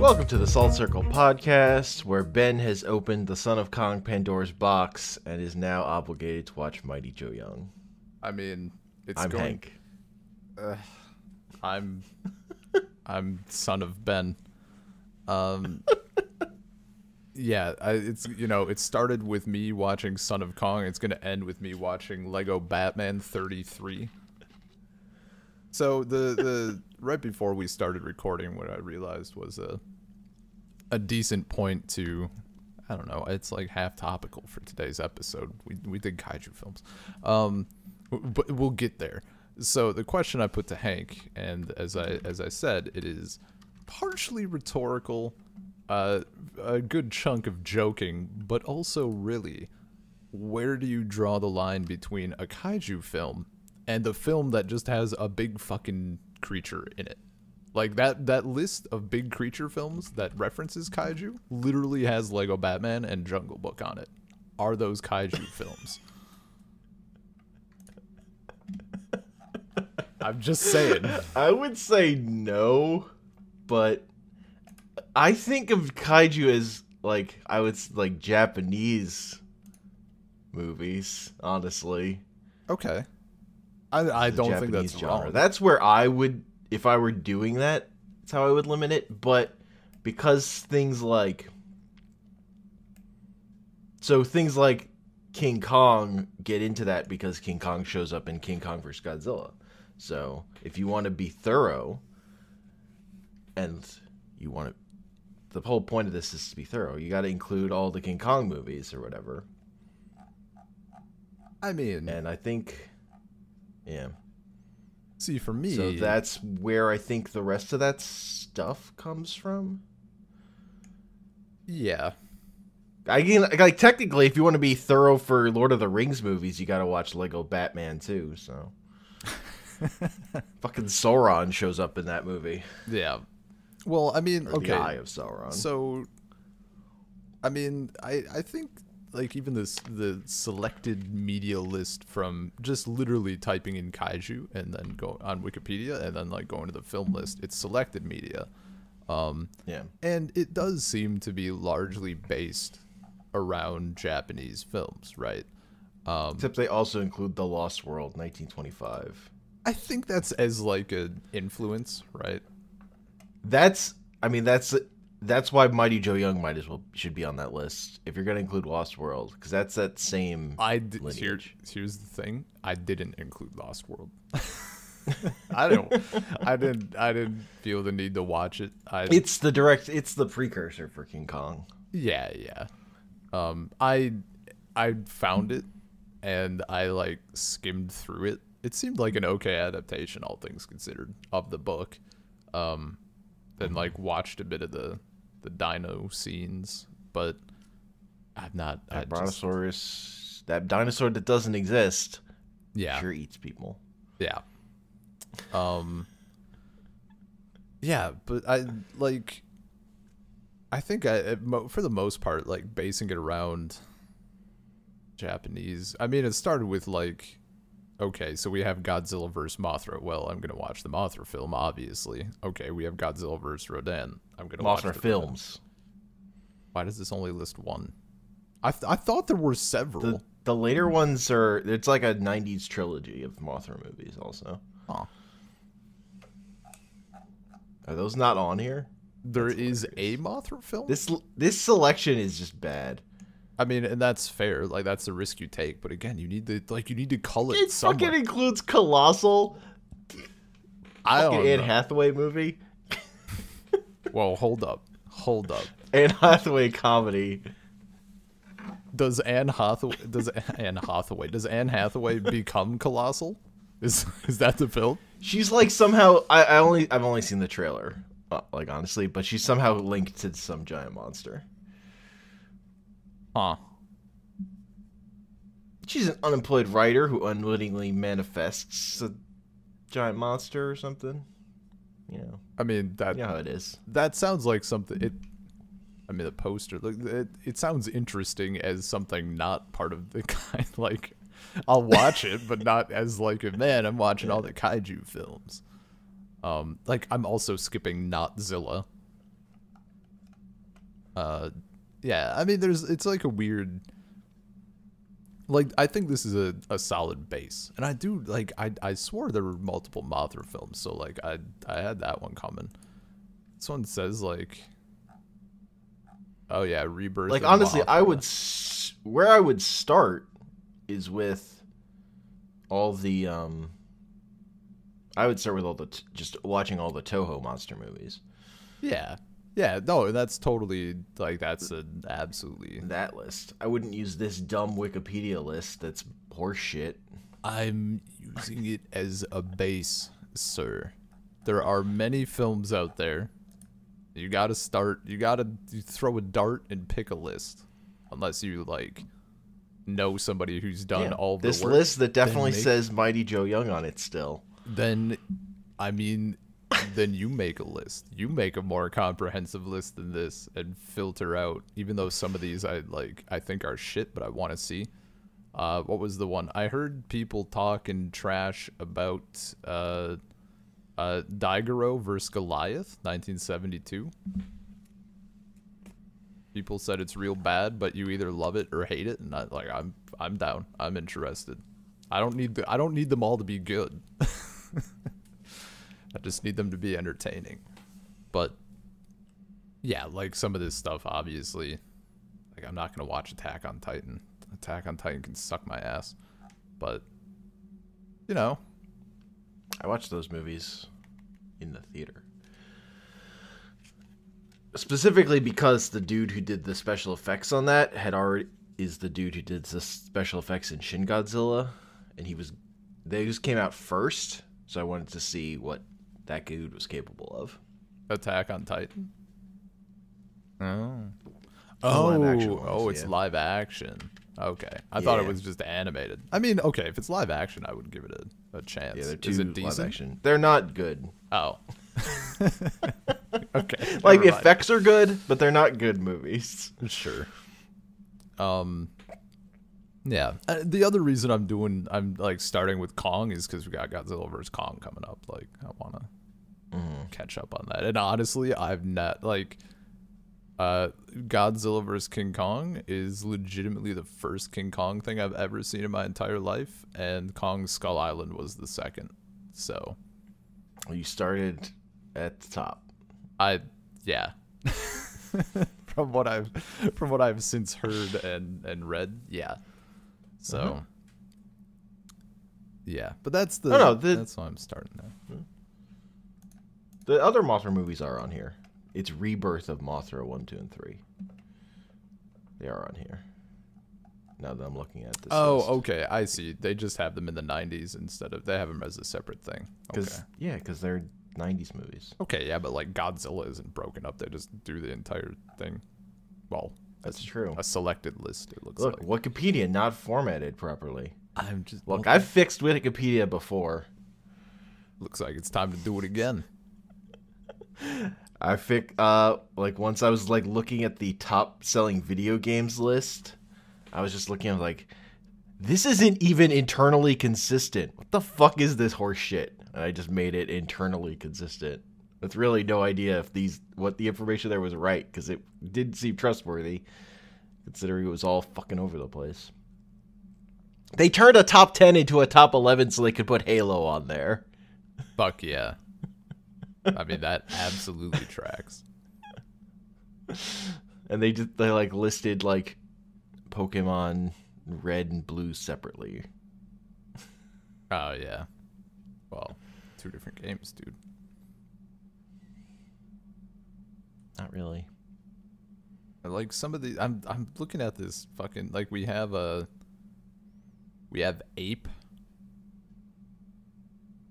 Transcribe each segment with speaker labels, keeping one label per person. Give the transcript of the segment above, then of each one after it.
Speaker 1: Welcome to the Salt Circle podcast, where Ben has opened the Son of Kong Pandora's box and is now obligated to watch Mighty Joe Young.
Speaker 2: I mean,
Speaker 1: I'm Hank.
Speaker 2: I'm son of Ben. Yeah, it started with me watching Son of Kong. It's gonna end with me watching Lego Batman 33. So the right before we started recording, what I realized was a decent point to, I don't know, it's like half topical for today's episode. We did kaiju films, but we'll get there. So the question I put to Hank, and as I said, it is partially rhetorical, a good chunk of joking, but also really, where do you draw the line between a kaiju film and a film that just has a big fucking creature in it? Like, that list of big creature films that references kaiju literally has Lego Batman and Jungle Book on it. Are those kaiju films? I'm just saying.
Speaker 1: I would say no, but I think of kaiju as, like, Japanese movies, honestly.
Speaker 2: Okay. I don't think that's
Speaker 1: genre.
Speaker 2: wrong.
Speaker 1: That's where I would, if I were doing that, that's how I would limit it. But because things like King Kong get into that because King Kong shows up in King Kong vs. Godzilla. So if you want to be thorough, and you want to, the whole point of this is to be thorough, you got to include all the King Kong movies or whatever.
Speaker 2: I mean,
Speaker 1: and I think, yeah.
Speaker 2: See, for me,
Speaker 1: so that's where I think the rest of that stuff comes from.
Speaker 2: Yeah.
Speaker 1: Like, technically, if you want to be thorough for Lord of the Rings movies, you got to watch Lego Batman too. So, fucking Sauron shows up in that movie.
Speaker 2: Yeah. Well, I mean,
Speaker 1: or
Speaker 2: okay.
Speaker 1: The Eye of Sauron.
Speaker 2: So, I mean, I think, like, even the selected media list from just literally typing in kaiju and then go on Wikipedia and then, like, going to the film list, it's selected media.
Speaker 1: Yeah.
Speaker 2: And it does seem to be largely based around Japanese films, right?
Speaker 1: Except they also include The Lost World, 1925.
Speaker 2: I think that's as, like, an influence, right?
Speaker 1: That's why Mighty Joe Young should be on that list if you're gonna include Lost World, because that's that same lineage.
Speaker 2: Here's the thing: I didn't include Lost World. I didn't feel the need to watch it.
Speaker 1: It's the precursor for King Kong.
Speaker 2: Yeah. I found it and I, like, skimmed through it. It seemed like an okay adaptation, all things considered, of the book. Then, like, watched a bit of the dino scenes, but I've not.
Speaker 1: That brontosaurus, that dinosaur that doesn't exist,
Speaker 2: yeah,
Speaker 1: sure eats people.
Speaker 2: Yeah. Yeah, but I think for the most part, like, basing it around Japanese. I mean, it started with, like, okay, so we have Godzilla vs. Mothra. Well, I'm gonna watch the Mothra film, obviously. Okay, we have Godzilla vs. Rodan. I'm gonna watch
Speaker 1: Mothra films.
Speaker 2: Why does this only list one? I thought there were several.
Speaker 1: The later ones it's like a 90s trilogy of Mothra movies also.
Speaker 2: Huh.
Speaker 1: Are those not on here?
Speaker 2: There is a Mothra film?
Speaker 1: This selection is just bad.
Speaker 2: I mean, and that's fair. Like, that's the risk you take. But again, you need to cull it somewhere.
Speaker 1: Fucking includes Colossal. Fucking Anne Hathaway movie.
Speaker 2: Well, hold up.
Speaker 1: Anne Hathaway comedy.
Speaker 2: Does Anne Hathaway become Colossal? Is that the film?
Speaker 1: She's, like, somehow I've only seen the trailer, like, honestly, but she's somehow linked to some giant monster.
Speaker 2: Huh.
Speaker 1: She's an unemployed writer who unwittingly manifests a giant monster or something. You know.
Speaker 2: I mean,
Speaker 1: you know how it is.
Speaker 2: That sounds like something. The poster. It sounds interesting as something not part of the kind. Like, I'll watch it, but not as, like, man, I'm watching all the kaiju films. Like, I'm also skipping Notzilla. Yeah, I mean, it's like a weird, like, I think this is a solid base, and I do, like, I swore there were multiple Mothra films, so, like, I had that one coming. This one says, like, oh yeah, Rebirth.
Speaker 1: Like,
Speaker 2: of
Speaker 1: honestly,
Speaker 2: Mothra.
Speaker 1: where I would start is with all the, I would start with all the, just watching all the Toho monster movies.
Speaker 2: Yeah. Yeah, no, that's totally, like, that's absolutely...
Speaker 1: That list. I wouldn't use this dumb Wikipedia list that's horseshit.
Speaker 2: I'm using it as a base, sir. There are many films out there. You gotta throw a dart and pick a list. Unless you, like, know somebody who's done all the work.
Speaker 1: This list that definitely says Mighty Joe Young on it still.
Speaker 2: Then, I mean... then you make a list. You make a more comprehensive list than this and filter out, even though some of these I think are shit, but I want to see. What was the one? I heard people talking trash about Daigoro versus Goliath, 1972. People said it's real bad, but you either love it or hate it, and I'm down. I'm interested. I don't need them all to be good. I just need them to be entertaining. But yeah, like some of this stuff, obviously, like I'm not gonna watch Attack on Titan. Attack on Titan can suck my ass. But you know,
Speaker 1: I watched those movies in the theater. Specifically because the dude who did the special effects on that is the dude who did the special effects in Shin Godzilla, and they just came out first, so I wanted to see what that dude was capable of.
Speaker 2: Attack on Titan. It's live action. Okay, I thought it was just animated. I mean, okay, if it's live action, I would give it a chance.
Speaker 1: Yeah, they're
Speaker 2: Is it decent?
Speaker 1: live action. They're not good.
Speaker 2: Oh. Okay.
Speaker 1: Like, effects are good, but they're not good movies.
Speaker 2: Sure. Yeah. The other reason I'm like starting with Kong is because we got Godzilla vs. Kong coming up. Like, I want to catch up on that. And honestly, I've not, like, Godzilla vs. King Kong is legitimately the first King Kong thing I've ever seen in my entire life, and Kong Skull Island was the second. So
Speaker 1: you started at the top.
Speaker 2: Yeah. from what I've since heard and read, yeah. So yeah, but that's that's why I'm starting now.
Speaker 1: The other Mothra movies are on here. It's Rebirth of Mothra 1, 2, and 3. They are on here. Now that I'm looking at this.
Speaker 2: Oh,
Speaker 1: list.
Speaker 2: Okay, I see. They just have them in the 90s instead of, they have them as a separate thing.
Speaker 1: Because they're 90s movies.
Speaker 2: Okay, yeah, but like Godzilla isn't broken up. They just do the entire thing. Well,
Speaker 1: that's true.
Speaker 2: A selected list, it looks
Speaker 1: like.
Speaker 2: Look,
Speaker 1: Wikipedia not formatted properly.
Speaker 2: Look,
Speaker 1: I've fixed Wikipedia before.
Speaker 2: Looks like it's time to do it again.
Speaker 1: Like, once I was like looking at the top selling video games list, I was just looking at like, this isn't even internally consistent. What the fuck is this horse shit? And I just made it internally consistent with really no idea if what the information there was right, because it didn't seem trustworthy considering it was all fucking over the place. They turned a top 10 into a top 11 so they could put Halo on there.
Speaker 2: Fuck yeah. I mean, that absolutely tracks.
Speaker 1: And they like listed like Pokemon Red and Blue separately.
Speaker 2: Oh yeah. Well, 2 different games, dude.
Speaker 1: Not really.
Speaker 2: Like some of the, I'm looking at this fucking, like, we have Ape.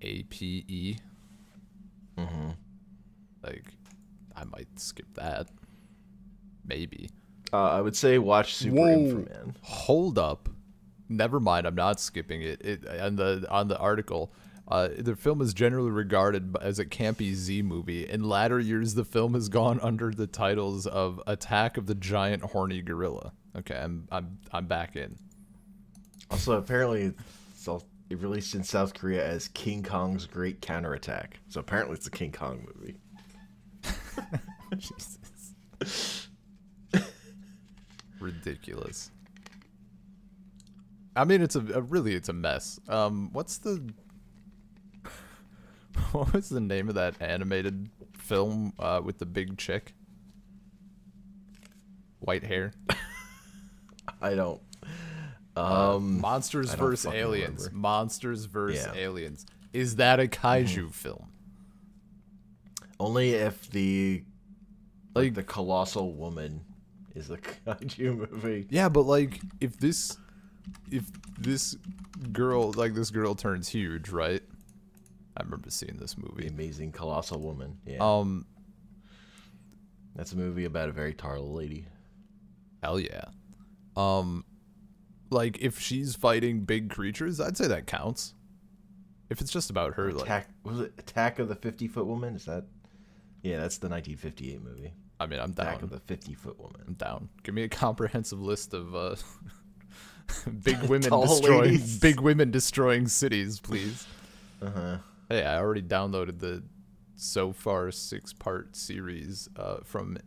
Speaker 2: APE.
Speaker 1: Mm-hmm.
Speaker 2: Like, I might skip that. Maybe.
Speaker 1: I would say watch Super Inframan.
Speaker 2: Hold up. Never mind, I'm not skipping it. On the article, the film is generally regarded as a campy Z movie. In latter years, the film has gone under the titles of Attack of the Giant Horny Gorilla. Okay, I'm back in. Also, apparently, it released in South Korea as King Kong's Great Counterattack. So apparently, it's a King Kong movie. Jesus. Ridiculous. I mean, it's really it's a mess. What's the what was the name of that animated film with the big chick? White hair.
Speaker 1: I don't.
Speaker 2: Monsters vs. Aliens.
Speaker 1: Remember.
Speaker 2: Monsters vs. Aliens. Is that a kaiju film?
Speaker 1: Only if the the colossal woman is a kaiju movie.
Speaker 2: Yeah, but like if this girl turns huge, right? I remember seeing this movie.
Speaker 1: The Amazing Colossal Woman. Yeah. That's a movie about a very tall lady.
Speaker 2: Hell yeah. Like if she's fighting big creatures, I'd say that counts. If it's just about her,
Speaker 1: was it Attack of the 50-Foot Woman? Is that? Yeah, that's the 1958 movie.
Speaker 2: I mean, I'm down.
Speaker 1: Attack of the 50-Foot Woman.
Speaker 2: I'm down. Give me a comprehensive list of big women destroying cities, please. Hey, I already downloaded the so far 6-part series from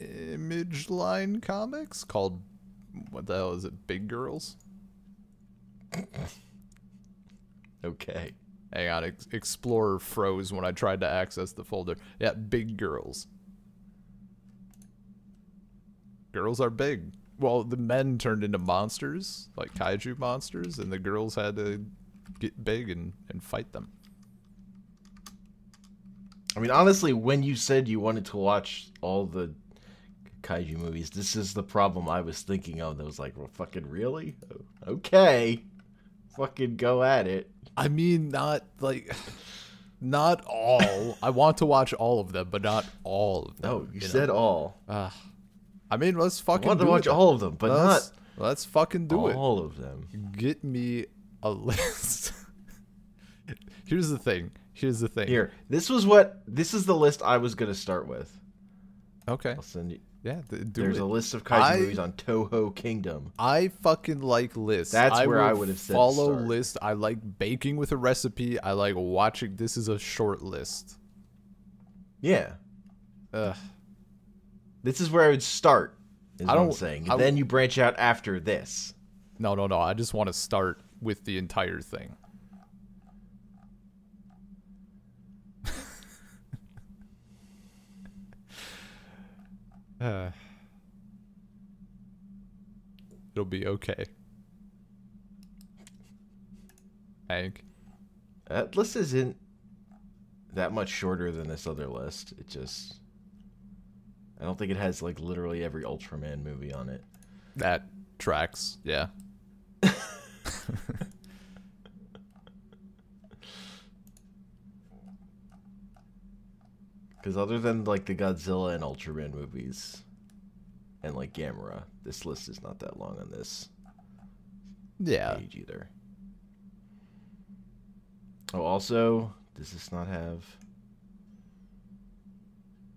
Speaker 2: Image Line Comics called, what the hell is it? Big Girls?
Speaker 1: Okay.
Speaker 2: Hang on, Explorer froze when I tried to access the folder. Yeah, Big Girls. Girls are big. Well, the men turned into monsters, like kaiju monsters, and the girls had to get big and fight them.
Speaker 1: I mean, honestly, when you said you wanted to watch all the kaiju movies, this is the problem I was thinking of. That was like, well, fucking really? Okay. Fucking go at it.
Speaker 2: I mean, not all. I want to watch all of them, but not all of them.
Speaker 1: No, you said all.
Speaker 2: I mean, let's fucking do it.
Speaker 1: I want to watch all of them, but
Speaker 2: let's fucking do it.
Speaker 1: All of them.
Speaker 2: Get me a list. Here's the thing.
Speaker 1: Here, this is the list I was gonna start with.
Speaker 2: Okay.
Speaker 1: I'll send you.
Speaker 2: Yeah,
Speaker 1: there's a list of kaiju movies on Toho Kingdom.
Speaker 2: I fucking like lists.
Speaker 1: That's where I would have said
Speaker 2: follow
Speaker 1: start.
Speaker 2: list. I like baking with a recipe. I like watching. This is a short list.
Speaker 1: Yeah. This is where I would start. Is what I'm saying. And then you branch out after this.
Speaker 2: No. I just want to start with the entire thing. It'll be okay. Hank?
Speaker 1: That list isn't that much shorter than this other list. It just... I don't think it has, like, literally every Ultraman movie on it.
Speaker 2: That tracks, yeah.
Speaker 1: Because other than, like, the Godzilla and Ultraman movies, and, like, Gamera, this list is not that long on this page either. Oh, also, does this not have...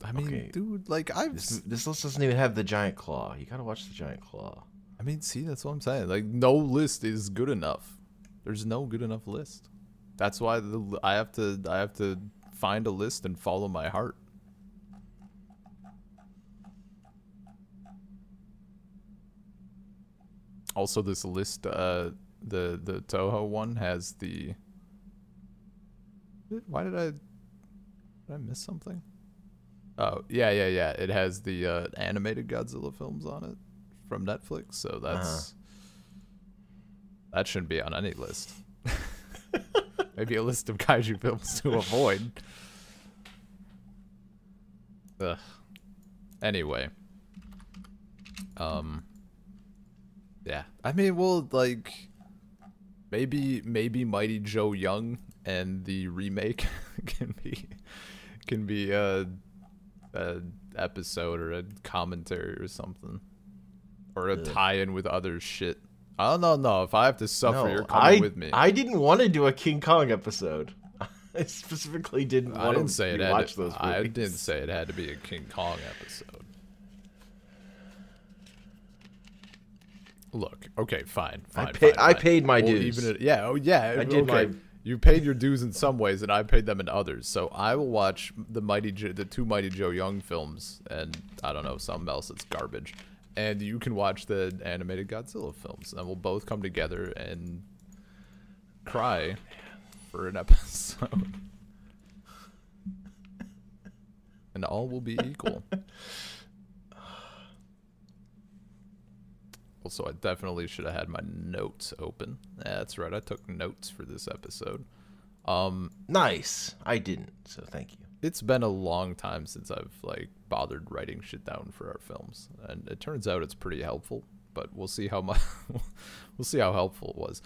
Speaker 2: I mean, dude, like,
Speaker 1: This list doesn't even have the giant claw. You gotta watch the giant claw.
Speaker 2: I mean, see, that's what I'm saying. Like, no list is good enough. There's no good enough list. That's why I have to find a list and follow my heart. Also, this list, the Toho one has the... Why did I miss something? Oh, yeah. It has the animated Godzilla films on it from Netflix, so that shouldn't be on any list. Maybe a list of kaiju films to avoid. Ugh. Anyway. Yeah. I mean, well, like, maybe Mighty Joe Young and the remake can be a episode or a commentary or something, or a tie-in with other shit. I don't know. If I have to suffer, you're coming with me.
Speaker 1: I didn't want to do a King Kong episode. I specifically didn't want to watch those movies.
Speaker 2: I didn't say it had to be a King Kong episode. Look, okay, fine.
Speaker 1: I paid my dues.
Speaker 2: I did. You paid your dues in some ways, and I paid them in others. So I will watch the two Mighty Joe Young films, and I don't know, something else that's garbage. and you can watch the animated Godzilla films, and we'll both come together and cry for an episode. And all will be equal. Also, I definitely should have had my notes open. That's right, I took notes for this episode.
Speaker 1: Nice. I didn't, so thank you.
Speaker 2: It's been a long time since I've like bothered writing shit down for our films, and it turns out it's pretty helpful. But we'll see how much we'll see how helpful it was.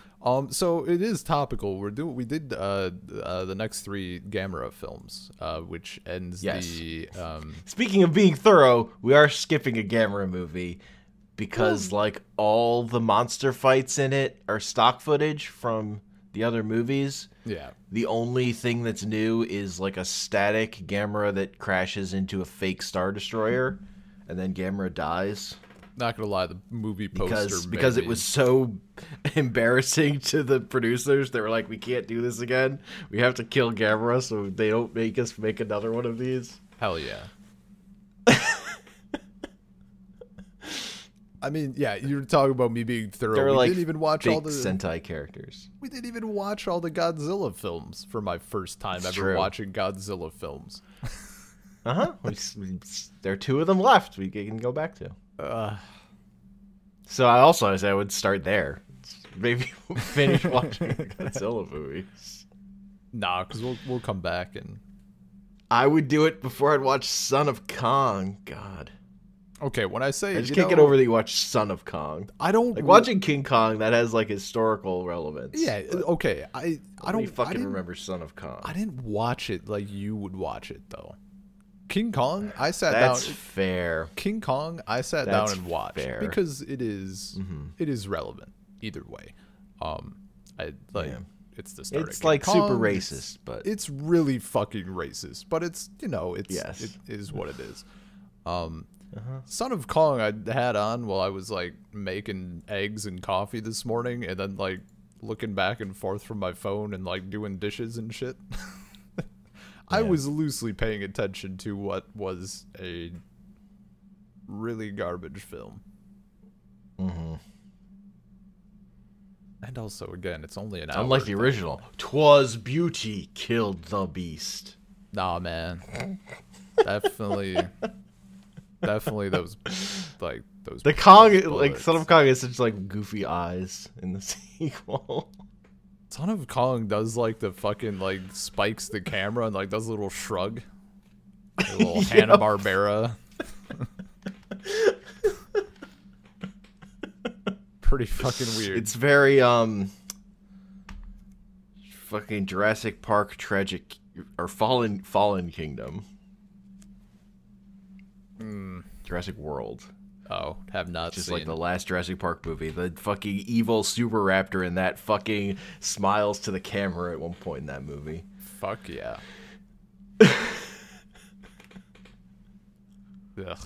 Speaker 2: So it is topical. We did the next 3 Gamera films, which ends the.
Speaker 1: Speaking of being thorough, we are skipping a Gamera movie because like all the monster fights in it are stock footage from the other movies.
Speaker 2: Yeah.
Speaker 1: The only thing that's new is like a static Gamera that crashes into a fake Star Destroyer, and then Gamera dies.
Speaker 2: Not gonna lie, the movie poster
Speaker 1: because it was so embarrassing to the producers. They were like, "We can't do this again. We have to kill Gamera so they don't make us make another one of these."
Speaker 2: Hell yeah. I mean, yeah, you were talking about me being thorough. We didn't even watch all the
Speaker 1: Sentai characters.
Speaker 2: We didn't even watch all the Godzilla films for my first time ever watching Godzilla films.
Speaker 1: There are 2 of them left we can go back to. So I say I would start there. Maybe finish watching the Godzilla movies.
Speaker 2: Nah, because we'll come back and.
Speaker 1: I would do it before I'd watch Son of Kong. God.
Speaker 2: Okay, when I say
Speaker 1: I just can't get over that you watch Son of Kong.
Speaker 2: I don't
Speaker 1: like watching King Kong. That has like historical relevance.
Speaker 2: Yeah. Okay. I don't
Speaker 1: fucking remember Son of Kong.
Speaker 2: I didn't watch it like you would watch it though. King Kong, I sat down.
Speaker 1: That's fair.
Speaker 2: King Kong, I sat down and watched because it is relevant either way. It's the start.
Speaker 1: It's like super racist, but
Speaker 2: it's really fucking racist. But it's it is what it is. Son of Kong I had on while I was like making eggs and coffee this morning, and then like looking back and forth from my phone and like doing dishes and shit. I was loosely paying attention to what was a really garbage film.
Speaker 1: Mm-hmm.
Speaker 2: And also, again, it's only an hour.
Speaker 1: Unlike the original, 'twas beauty killed the beast.
Speaker 2: Nah, man. Definitely those
Speaker 1: the Kong bullets. Like Son of Kong has such like goofy eyes in the sequel.
Speaker 2: Son of Kong does like the fucking like spikes the camera and like does a little shrug, a little Hanna-Barbera. Pretty fucking weird.
Speaker 1: It's very fucking Jurassic Park tragic or Fallen Kingdom. Jurassic World.
Speaker 2: Oh, have not
Speaker 1: Just
Speaker 2: seen.
Speaker 1: like the last Jurassic Park movie. The fucking evil super raptor in that fucking smiles to the camera at one point in that movie.
Speaker 2: Fuck yeah. Ugh.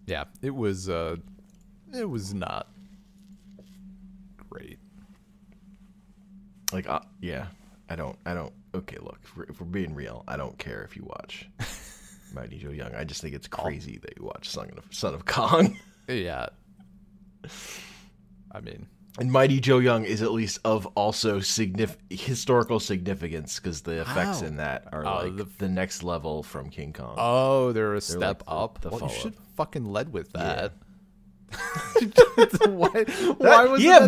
Speaker 2: Yeah, it was not great.
Speaker 1: Like, yeah, I don't, okay, look, if we're being real, I don't care if you watch Mighty Joe Young. I just think it's crazy that you watch Son of Kong.
Speaker 2: Yeah. I mean,
Speaker 1: and Mighty Joe Young is at least of also historical significance because the effects in that are like the next level from King Kong.
Speaker 2: Oh, they're a step
Speaker 1: like
Speaker 2: up.
Speaker 1: The
Speaker 2: well, you should fucking led with that.
Speaker 1: Yeah.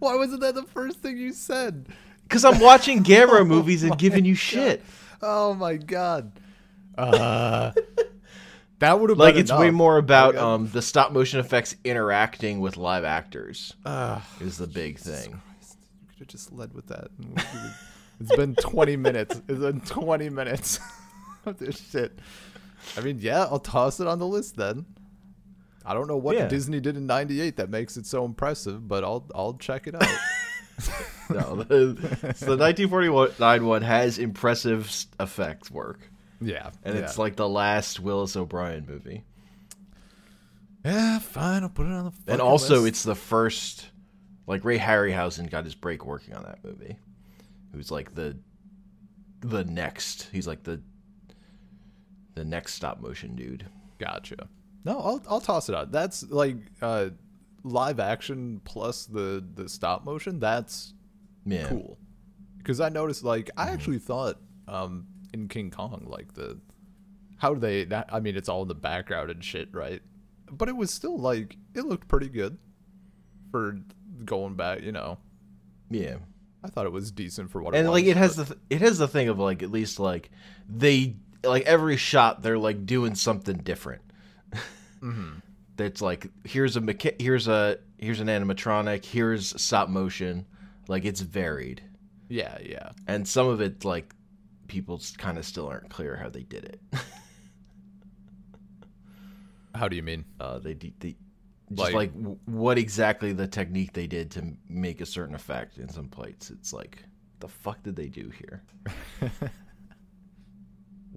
Speaker 2: why wasn't that the first thing you said?
Speaker 1: Because I'm watching Gamera movies and giving you shit.
Speaker 2: Oh my god. That would have
Speaker 1: like
Speaker 2: been
Speaker 1: it's
Speaker 2: enough.
Speaker 1: way more about the stop motion effects interacting with live actors is the big thing.
Speaker 2: Christ. You could have just led with that. It's been 20 minutes. It's been 20 minutes of this shit. I mean, yeah, I'll toss it on the list then. I don't know what Disney did in '98 that makes it so impressive, but I'll check it out.
Speaker 1: No, the 1949 one has impressive effects work.
Speaker 2: Yeah,
Speaker 1: and it's like the last Willis O'Brien movie.
Speaker 2: Yeah, fine. I'll put it on the.
Speaker 1: And also,
Speaker 2: list.
Speaker 1: it's the first. Like Ray Harryhausen got his break working on that movie. Who's like the next? He's like the next stop motion dude.
Speaker 2: Gotcha. No, I'll toss it out. That's like live action plus the stop motion. That's cool. Because I noticed, like, I actually thought in King Kong, like I mean, it's all in the background and shit, right? But it was still like it looked pretty good for going back, you know.
Speaker 1: Yeah.
Speaker 2: I thought it was decent for what
Speaker 1: and
Speaker 2: it was.
Speaker 1: And like it has the thing of like at least like they like every shot they're like doing something different.
Speaker 2: Mm-hmm.
Speaker 1: That's like here's an animatronic, here's stop motion, like it's varied.
Speaker 2: Yeah, yeah.
Speaker 1: And some of it like people kind of still aren't clear how they did it.
Speaker 2: How do you mean?
Speaker 1: They just like what exactly the technique they did to make a certain effect in some plates. It's like, the fuck did they do here?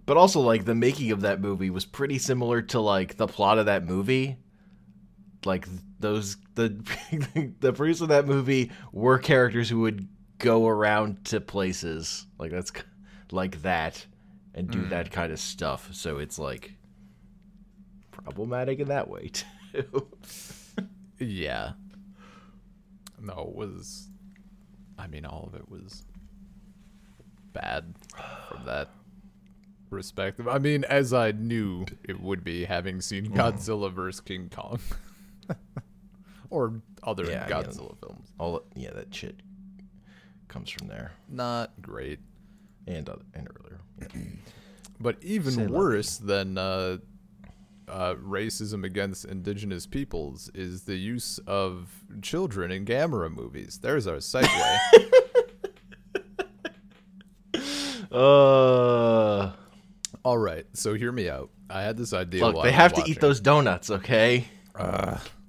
Speaker 1: But also, like, the making of that movie was pretty similar to, like, the plot of that movie. Like, the producers of that movie were characters who would go around to places. Like, that's like that. And do that kind of stuff. So it's, like, problematic in that way, too.
Speaker 2: Yeah. No, it was... I mean, all of it was bad from that perspective. I mean, as I knew it would be, having seen Godzilla vs. King Kong. Or other Godzilla films.
Speaker 1: That shit comes from there.
Speaker 2: Not great.
Speaker 1: And earlier. Yeah.
Speaker 2: But even worse than racism against indigenous peoples is the use of children in Gamera movies. There's our segue. All right, so hear me out. I had this idea.
Speaker 1: Look, they have to eat those donuts, okay?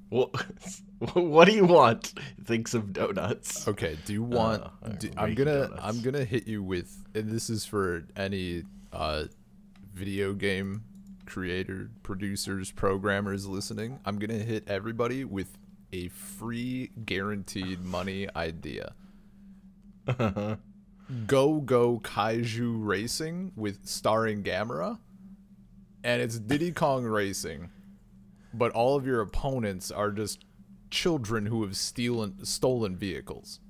Speaker 1: What do you want? Think some donuts.
Speaker 2: Okay, do you want? I'm gonna hit you with, and this is for any video game creator, producers, programmers listening. I'm gonna hit everybody with a free, guaranteed money idea. Go Kaiju Racing with starring Gamera, and it's Diddy Kong Racing, but all of your opponents are just children who have stolen vehicles.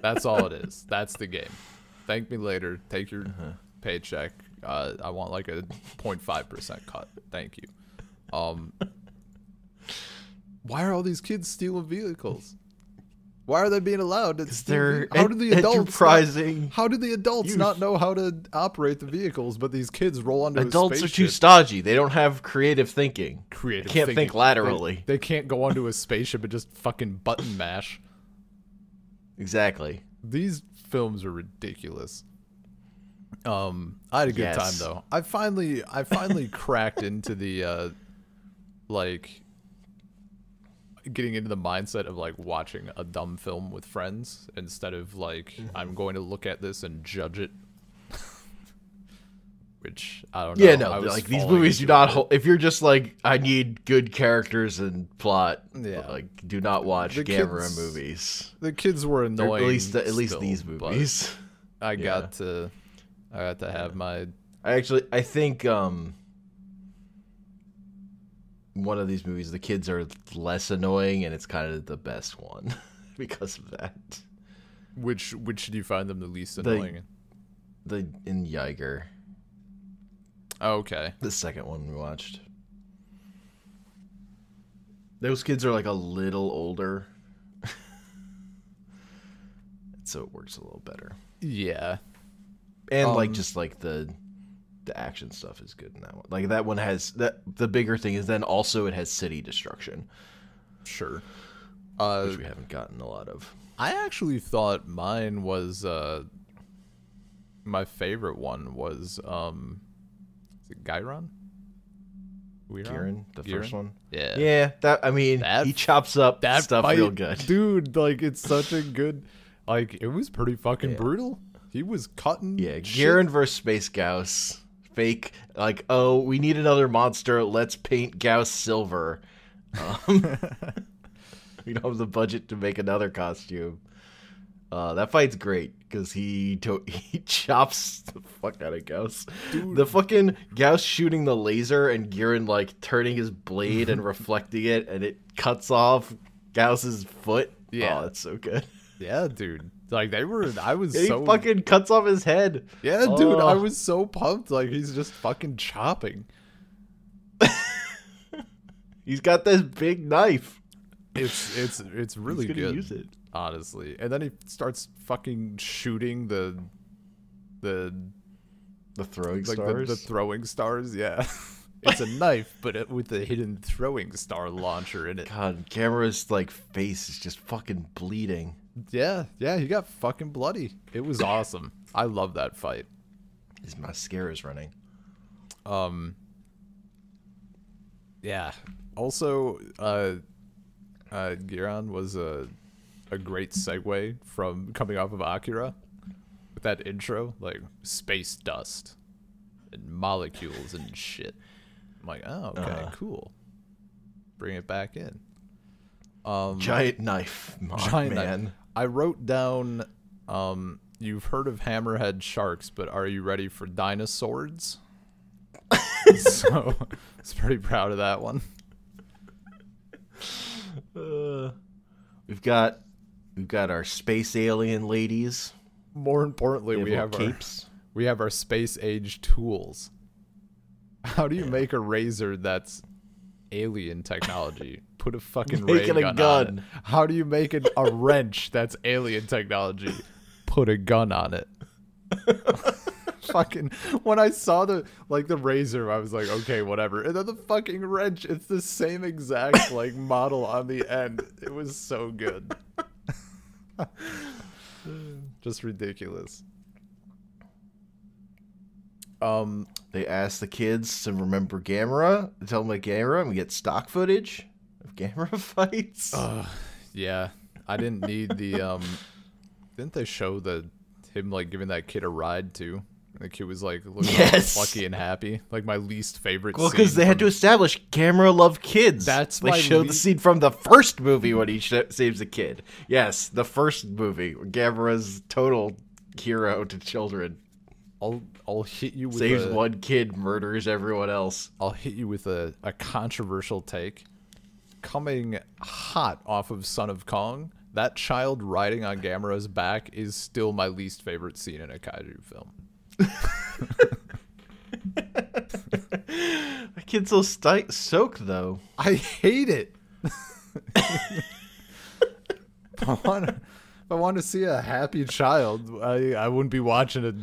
Speaker 2: That's all it is. That's the game. Thank me later. Take your paycheck. I want like a 0.5% cut. Thank you. Why are all these kids stealing vehicles? Why are they being allowed to steal? How do the adults not know how to operate the vehicles, but these kids roll onto
Speaker 1: adults
Speaker 2: a spaceship?
Speaker 1: Are too stodgy. They don't have creative thinking. They can't think laterally.
Speaker 2: They can't go onto a spaceship and just fucking button mash.
Speaker 1: Exactly.
Speaker 2: These films are ridiculous. I had a good time though. I finally cracked into the like getting into the mindset of like watching a dumb film with friends instead of like I'm going to look at this and judge it. Which I don't know.
Speaker 1: Yeah, no, like these movies do not if you're just like I need good characters and plot. Yeah, like do not watch Gamera movies.
Speaker 2: The kids were annoying.
Speaker 1: At least these movies.
Speaker 2: I got to have my.
Speaker 1: I think one of these movies, the kids are less annoying, and it's kind of the best one because of that.
Speaker 2: Which do you find them the least annoying?
Speaker 1: In Jiger.
Speaker 2: Oh, okay.
Speaker 1: The second one we watched. Those kids are like a little older, so it works a little better.
Speaker 2: Yeah,
Speaker 1: and like just like the action stuff is good in that one. Like that one has that. The bigger thing is then also it has city destruction.
Speaker 2: Sure,
Speaker 1: which we haven't gotten a lot of.
Speaker 2: I actually thought mine was my favorite one was is it Guiron?
Speaker 1: Guiron, the first one.
Speaker 2: Yeah.
Speaker 1: He chops up that stuff
Speaker 2: fight,
Speaker 1: real good,
Speaker 2: dude. Like it's such a good. Like it was pretty fucking brutal. He was cutting.
Speaker 1: Yeah, Guiron versus Space Gauss. Fake, like, oh, we need another monster. Let's paint Gauss silver. We don't have the budget to make another costume. That fight's great because he chops the fuck out of Gauss.
Speaker 2: Dude.
Speaker 1: The fucking Gauss shooting the laser and Guiron like turning his blade and reflecting it, and it cuts off Gauss's foot.
Speaker 2: Yeah.
Speaker 1: Oh, that's so good.
Speaker 2: Yeah, dude. Like he
Speaker 1: Fucking cuts off his head.
Speaker 2: Yeah, dude, I was so pumped. Like he's just fucking chopping.
Speaker 1: He's got this big knife.
Speaker 2: It's really
Speaker 1: He's gonna
Speaker 2: good.
Speaker 1: use it.
Speaker 2: Honestly. And then he starts fucking shooting the
Speaker 1: throwing
Speaker 2: like
Speaker 1: stars.
Speaker 2: the throwing stars, yeah. It's a knife, but with a hidden throwing star launcher in it.
Speaker 1: God, Gamera's like face is just fucking bleeding.
Speaker 2: Yeah, he got fucking bloody. It was awesome. I love that fight.
Speaker 1: His mascara's running.
Speaker 2: Yeah. Also, Guiron was a great segue from coming off of Akira with that intro, like space dust and molecules and shit. I'm like, oh, okay, cool. Bring it back in.
Speaker 1: Giant knife, man.
Speaker 2: Knife. I wrote down, you've heard of hammerhead sharks, but are you ready for dinosaurs? So, I was pretty proud of that one.
Speaker 1: We've got our space alien ladies.
Speaker 2: More importantly, we have
Speaker 1: capes.
Speaker 2: We have our space age tools. How do you make a razor that's alien technology? Put a fucking ray gun on it. How do you make a wrench that's alien technology? Put a gun on it. Fucking when I saw the razor, I was like, okay, whatever. And then the fucking wrench, it's the same exact like model on the end. It was so good. Just ridiculous.
Speaker 1: They asked the kids to remember Gamera, tell them about Gamera, and we get stock footage of Gamera fights.
Speaker 2: Yeah. I didn't need the didn't they show him like giving that kid a ride too? The kid was like looking all plucky and happy. Like my least favorite
Speaker 1: scene. Well, because they had to establish Gamera loved kids. They showed the scene from the first movie when he saves a kid. Yes, the first movie. Gamera's total hero to children.
Speaker 2: I'll hit you with
Speaker 1: saves one kid, murders everyone else.
Speaker 2: I'll hit you with a controversial take. Coming hot off of Son of Kong, that child riding on Gamera's back is still my least favorite scene in a kaiju film.
Speaker 1: That kid's so soaked though.
Speaker 2: I hate it. If I want to see a happy child, I wouldn't be watching it.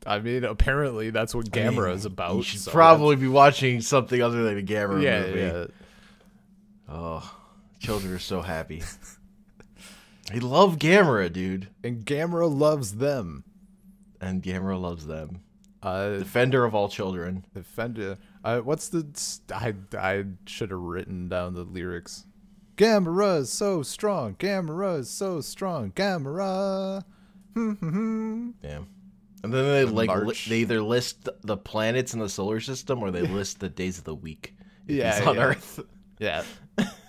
Speaker 2: I mean, apparently that's what Gamera is about.
Speaker 1: You should probably be watching something other than a Gamera movie.
Speaker 2: Yeah.
Speaker 1: Oh, children are so happy. They love Gamera, dude.
Speaker 2: And Gamera loves them.
Speaker 1: And Gamera loves them. Defender of all children.
Speaker 2: Defender. What's the... I should have written down the lyrics. Gamera is so strong. Gamera is so strong. Gamera.
Speaker 1: Yeah. And then they they either list the planets in the solar system or they list the days of the week.
Speaker 2: Yeah,
Speaker 1: on Earth.
Speaker 2: Yeah.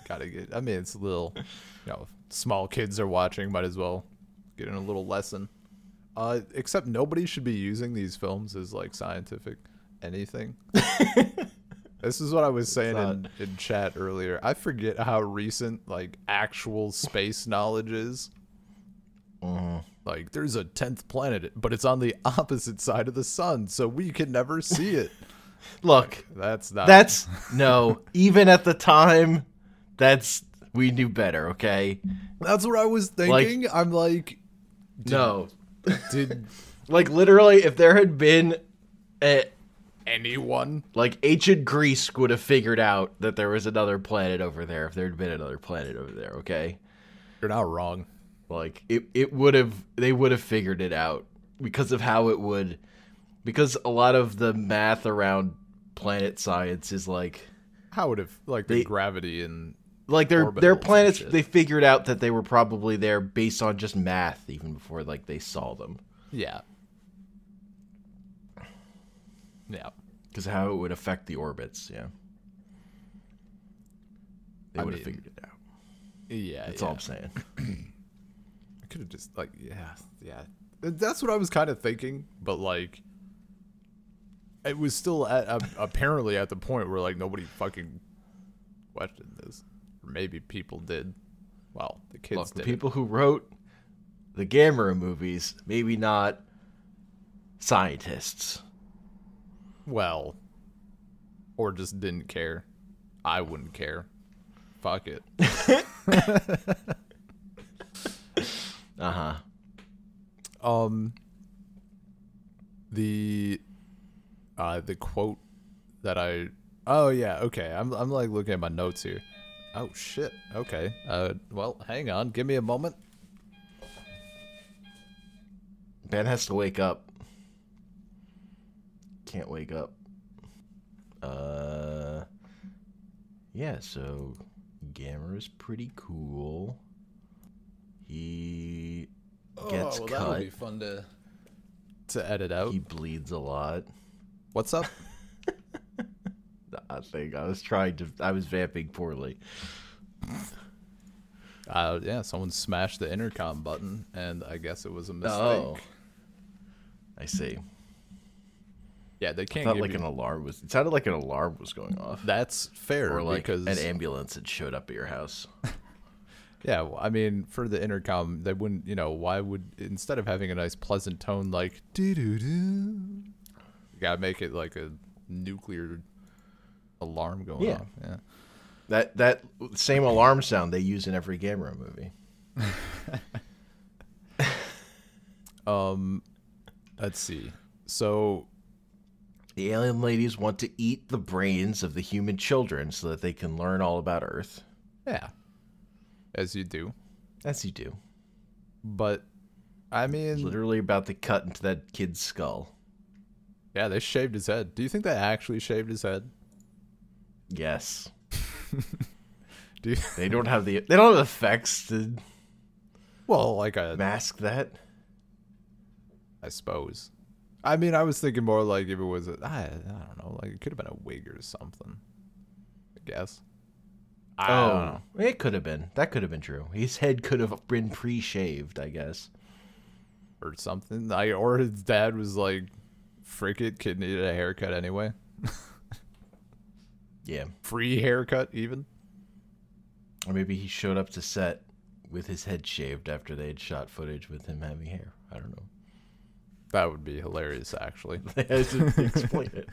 Speaker 2: Gotta get... I mean, it's a little... small kids are watching. Might as well get in a little lesson. Except nobody should be using these films as like scientific anything. This is what I was saying in chat earlier. I forget how recent like actual space knowledge is. Like there's a 10th planet, but it's on the opposite side of the sun, so we can never see it.
Speaker 1: Look, no. Even at the time, we knew better. Okay,
Speaker 2: that's what I was thinking. I'm like,
Speaker 1: no. Like literally if there had been
Speaker 2: anyone
Speaker 1: like ancient Greece would have figured out that there was another planet over there if there had been another planet over there. Okay,
Speaker 2: you're not wrong.
Speaker 1: Like they would have figured it out because of how it would, because a lot of the math around planet science is like
Speaker 2: how would have like the gravity and
Speaker 1: like their planets, they figured out that they were probably there based on just math even before like they saw them.
Speaker 2: Yeah. Yeah.
Speaker 1: Because of how it would affect the orbits, yeah. They would have figured it out.
Speaker 2: Yeah.
Speaker 1: That's all I'm saying.
Speaker 2: could have just like, yeah. That's what I was kind of thinking, but like, it was still apparently at the point where like nobody fucking questioned this. Or maybe people did. Well, the kids did.
Speaker 1: The people who wrote the Gamera movies, maybe not scientists.
Speaker 2: Well, or just didn't care. I wouldn't care. Fuck it.
Speaker 1: Uh-huh.
Speaker 2: The quote that oh yeah, okay. I'm like looking at my notes here. Oh shit. Okay. Well, hang on. Give me a moment.
Speaker 1: Ben has to wake up. Can't wake up. Yeah, so Gamera's pretty cool. He gets cut.
Speaker 2: That'll be fun to edit out.
Speaker 1: He bleeds a lot.
Speaker 2: What's up?
Speaker 1: I think I was vamping poorly.
Speaker 2: Yeah, someone smashed the intercom button, and I guess it was a mistake.
Speaker 1: Oh, I see.
Speaker 2: Yeah, they can't.
Speaker 1: I thought an alarm was. It sounded like an alarm was going off.
Speaker 2: That's fair,
Speaker 1: or like
Speaker 2: because
Speaker 1: an ambulance had showed up at your house.
Speaker 2: Yeah, well, I mean, for the intercom, they wouldn't. Why would, instead of having a nice pleasant tone like doo doo doo, you gotta make it like a nuclear alarm going off. Yeah.
Speaker 1: That same alarm sound they use in every Gamera movie.
Speaker 2: Let's see. So
Speaker 1: the alien ladies want to eat the brains of the human children so that they can learn all about Earth.
Speaker 2: Yeah. As you do.
Speaker 1: As you do.
Speaker 2: But, I mean...
Speaker 1: It's literally about to cut into that kid's skull.
Speaker 2: Yeah, they shaved his head. Do you think they actually shaved his head?
Speaker 1: Yes.
Speaker 2: Do you...
Speaker 1: They don't have effects to...
Speaker 2: Well, like
Speaker 1: mask that.
Speaker 2: I suppose. I mean, I was thinking more like if it was I don't know, like it could have been a wig or something. I guess. I don't know.
Speaker 1: It could have been. That could have been true. His head could have been pre-shaved, I guess.
Speaker 2: Or something. Or his dad was like, frick it, kid needed a haircut anyway.
Speaker 1: Yeah.
Speaker 2: Free haircut, even.
Speaker 1: Or maybe he showed up to set with his head shaved after they had shot footage with him having hair. I don't know.
Speaker 2: That would be hilarious, actually.
Speaker 1: They had to explain it.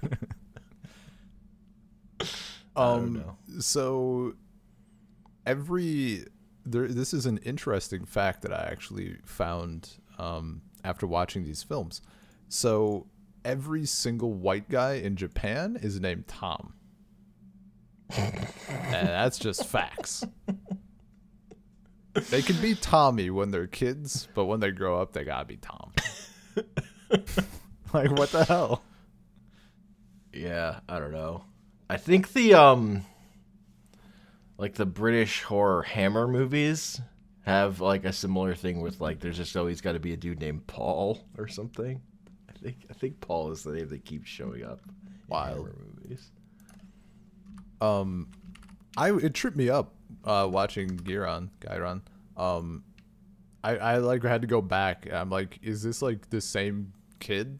Speaker 1: I don't know.
Speaker 2: So this is an interesting fact that I actually found after watching these films. So every single white guy in Japan is named Tom. And that's just facts. They can be Tommy when they're kids, but when they grow up, they gotta be Tom. Like, what the hell?
Speaker 1: Yeah, I don't know. I think the like the British horror Hammer movies have like a similar thing with like there's just always got to be a dude named Paul or something. I think Paul is the name that keeps showing up in Hammer movies.
Speaker 2: It tripped me up watching Guiron. I like had to go back. I'm like, is this like the same kid?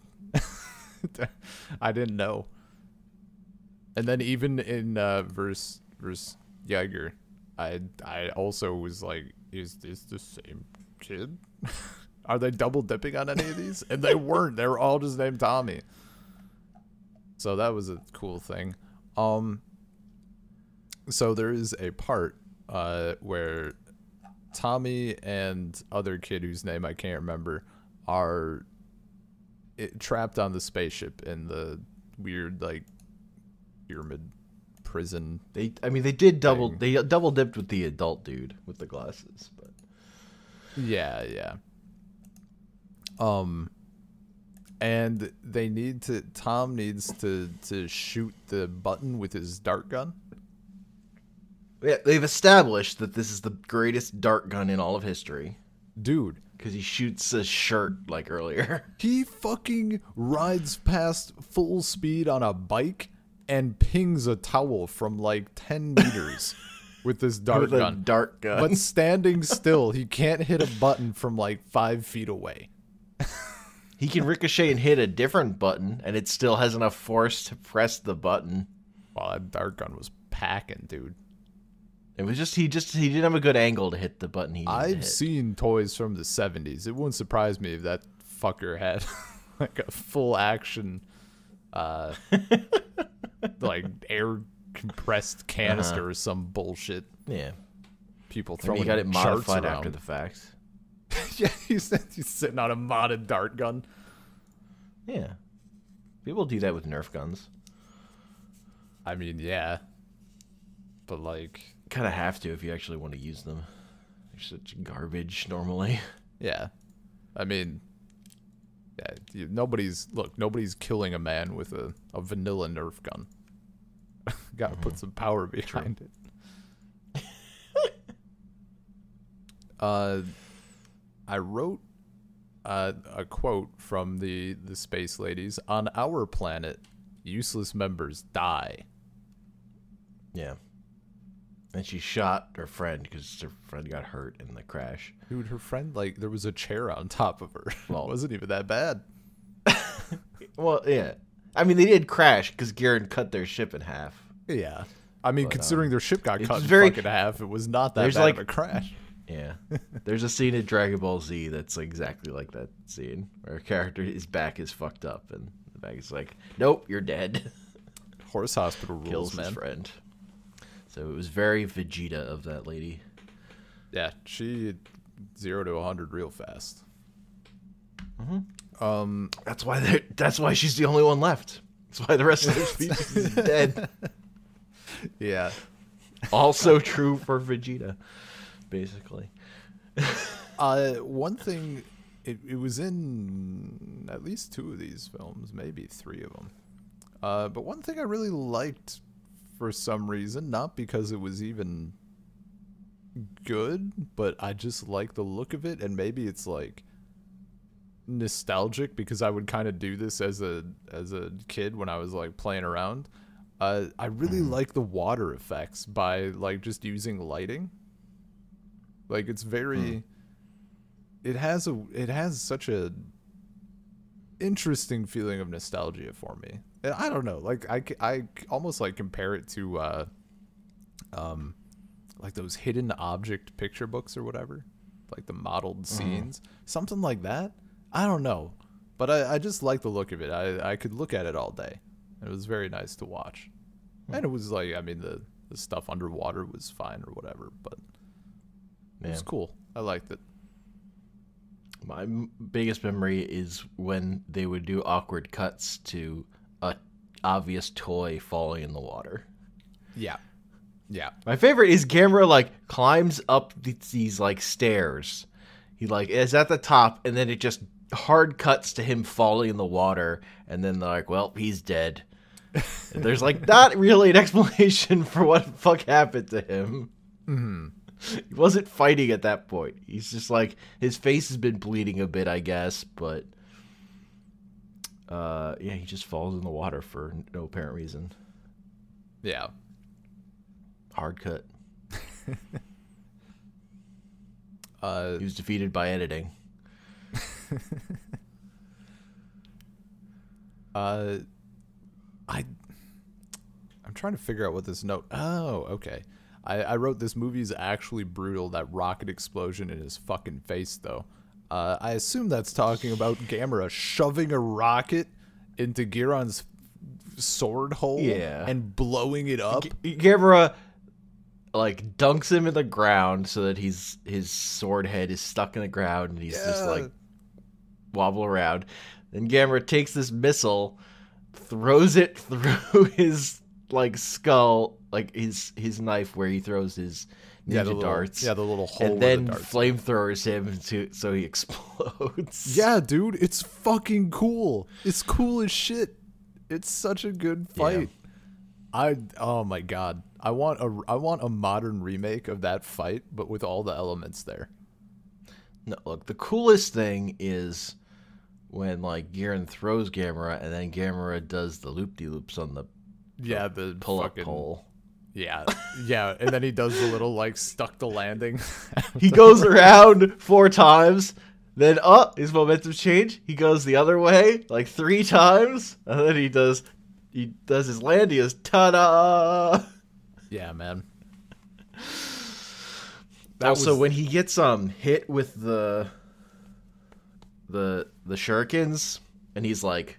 Speaker 2: I didn't know. And then even in verse Jiger, I also was like, is this the same kid? Are they double dipping on any of these? And they weren't. They were all just named Tommy. So that was a cool thing. So there is a part where Tommy and other kid whose name I can't remember are trapped on the spaceship in the weird like pyramid prison.
Speaker 1: They did double dipped with the adult dude with the glasses, but
Speaker 2: yeah. And Tom needs to shoot the button with his dart gun.
Speaker 1: Yeah, they've established that this is the greatest dart gun in all of history.
Speaker 2: Dude.
Speaker 1: Because he shoots a shirt like earlier.
Speaker 2: He fucking rides past full speed on a bike and pings a towel from like 10 meters. with this dart
Speaker 1: with a
Speaker 2: gun.
Speaker 1: dart gun.
Speaker 2: But standing still, he can't hit a button from like 5 feet away.
Speaker 1: He can ricochet and hit a different button, and it still has enough force to press the button.
Speaker 2: Well, that dart gun was packing, dude.
Speaker 1: It was just he didn't have a good angle to hit the button he needed to hit.
Speaker 2: I've seen toys from the 70s. It wouldn't surprise me if that fucker had like a full action, like air compressed canister or some bullshit.
Speaker 1: Yeah.
Speaker 2: People throwing
Speaker 1: he got it
Speaker 2: charts
Speaker 1: modified
Speaker 2: around.
Speaker 1: after the fact.
Speaker 2: Yeah, he's sitting on a modded dart gun.
Speaker 1: Yeah. People do that with Nerf guns.
Speaker 2: I mean, yeah. But like,
Speaker 1: Kind of have to if you actually want to use them. They're such garbage normally.
Speaker 2: yeah. I mean, yeah, nobody's killing a man with a vanilla Nerf gun. Gotta put some power behind it. I wrote a quote from the space ladies. On our planet, useless members die.
Speaker 1: Yeah. And she shot her friend because her friend got hurt in the crash.
Speaker 2: Dude, her friend, like, there was a chair on top of her.
Speaker 1: Well,
Speaker 2: it wasn't even that bad.
Speaker 1: Well, yeah. I mean, they did crash because Guiron cut their ship in half.
Speaker 2: Yeah. I mean, considering their ship got cut in fucking half, it was not that bad of a crash.
Speaker 1: Yeah. There's a scene in Dragon Ball Z that's exactly like that scene where a character, his back is fucked up and the back is like, nope, you're dead.
Speaker 2: Horse hospital rules,
Speaker 1: Kills
Speaker 2: man.
Speaker 1: his friend. So it was very Vegeta of that lady.
Speaker 2: Yeah, she 0 to 100 real fast.
Speaker 1: That's why she's the only one left. That's why the rest of the species is dead.
Speaker 2: Yeah.
Speaker 1: Also true for Vegeta, basically.
Speaker 2: One thing, it was in at least 2 of these films, maybe 3 of them. But one thing I really liked for some reason, not because it was even good, but I just like the look of it, and maybe it's like nostalgic because I would kind of do this as a kid when I was like playing around. I really like the water effects by like just using lighting. Like it's very it has such a interesting feeling of nostalgia for me. And I don't know, like I almost like compare it to like those hidden object picture books or whatever, like the modeled scenes, something like that. I don't know, but I just like the look of it. I could look at it all day. It was very nice to watch, and it was like, I mean, the stuff underwater was fine or whatever, but it was cool. I liked it.
Speaker 1: My biggest memory is when they would do awkward cuts to a obvious toy falling in the water.
Speaker 2: Yeah. Yeah.
Speaker 1: My favorite is Gamera like climbs up these like stairs. He like is at the top, and then it just hard cuts to him falling in the water, and then they're like, well, he's dead. And there's like not really an explanation for what the fuck happened to him. He wasn't fighting at that point. He's just like, his face has been bleeding a bit, I guess, but yeah, he just falls in the water for no apparent reason.
Speaker 2: Yeah.
Speaker 1: Hard cut. He was defeated by editing.
Speaker 2: I'm trying to figure out what this note. Oh, okay. I wrote this movie is actually brutal. That rocket explosion in his fucking face, though. I assume that's talking about Gamera shoving a rocket into Guiron's sword hole and blowing it up.
Speaker 1: Gamera like dunks him in the ground so that his sword head is stuck in the ground and he's just like wobble around. Then Gamera takes this missile, throws it through his like skull, like his knife where he throws his ninja darts.
Speaker 2: Yeah, the little hole.
Speaker 1: And then flamethrowers him so he explodes.
Speaker 2: Yeah, dude, it's fucking cool. It's cool as shit. It's such a good fight. Yeah. Oh my god. I want a modern remake of that fight, but with all the elements there.
Speaker 1: No, look, the coolest thing is when like Guiron throws Gamera and then Gamera does the loop-de-loops on the
Speaker 2: the
Speaker 1: pull-up pole.
Speaker 2: Yeah, yeah, and then he does the little like stuck the landing.
Speaker 1: He goes around 4 times, then his momentum change. He goes the other way like 3 times, and then he does his land. He goes ta-da.
Speaker 2: Yeah, man.
Speaker 1: Also, when he gets hit with the shurikens, and he's like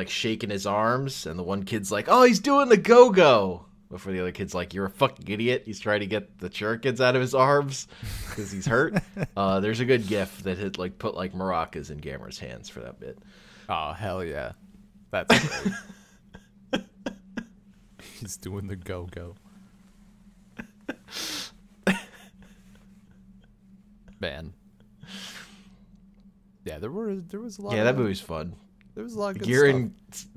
Speaker 1: shaking his arms, and the one kid's like, "Oh, he's doing the go-go." Before the other kid's like, "You're a fucking idiot." He's trying to get the shurikens out of his arms because he's hurt. There's a good gif that had like put like maracas in Gamera's hands for that bit.
Speaker 2: Oh, hell yeah. That's great. He's doing the go-go. Man. Yeah, there was a lot.
Speaker 1: Yeah, that movie's fun.
Speaker 2: There was a lot of good
Speaker 1: Guiron,
Speaker 2: stuff.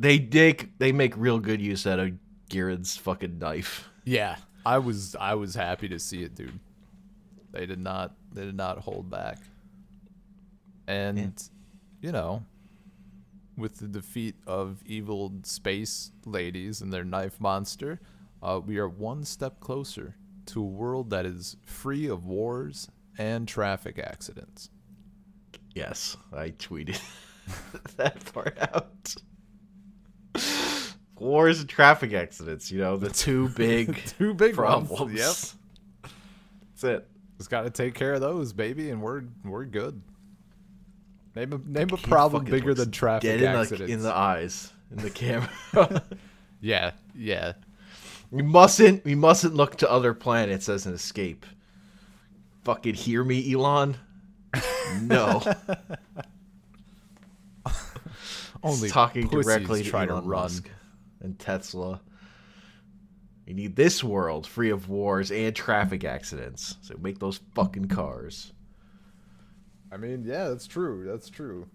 Speaker 1: they make real good use out of Guiron's fucking knife.
Speaker 2: Yeah, I was happy to see it, dude. They did not hold back. And you know, with the defeat of evil space ladies and their knife monster, we are one step closer to a world that is free of wars and traffic accidents.
Speaker 1: Yes, I tweeted that part out. Wars and traffic accidents, you know, the two big problems.
Speaker 2: Ones. Yep.
Speaker 1: That's it.
Speaker 2: Just got to take care of those, baby, and we're good. Name a problem bigger than traffic accidents.
Speaker 1: In the eyes, in the camera.
Speaker 2: Yeah.
Speaker 1: We mustn't look to other planets as an escape. Fucking hear me, Elon? No.
Speaker 2: Only
Speaker 1: talking directly to
Speaker 2: try
Speaker 1: Elon
Speaker 2: to run.
Speaker 1: Musk and Tesla. We need this world free of wars and traffic accidents. So make those fucking cars.
Speaker 2: I mean, yeah, that's true. That's true.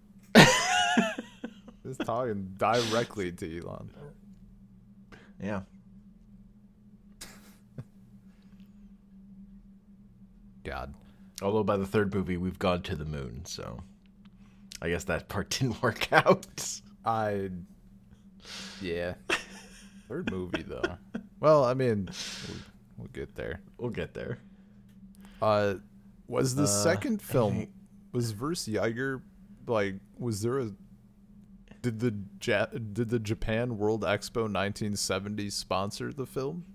Speaker 2: Just talking directly to Elon.
Speaker 1: Yeah.
Speaker 2: God.
Speaker 1: Although by the 3rd movie, we've gone to the moon, so I guess that part didn't work out.
Speaker 2: Yeah. 3rd movie, though. Well, I mean, we'll get there.
Speaker 1: We'll get there.
Speaker 2: Was the second film, was versus Jiger, like, was there a, did the Japan World Expo 1970 sponsor the film?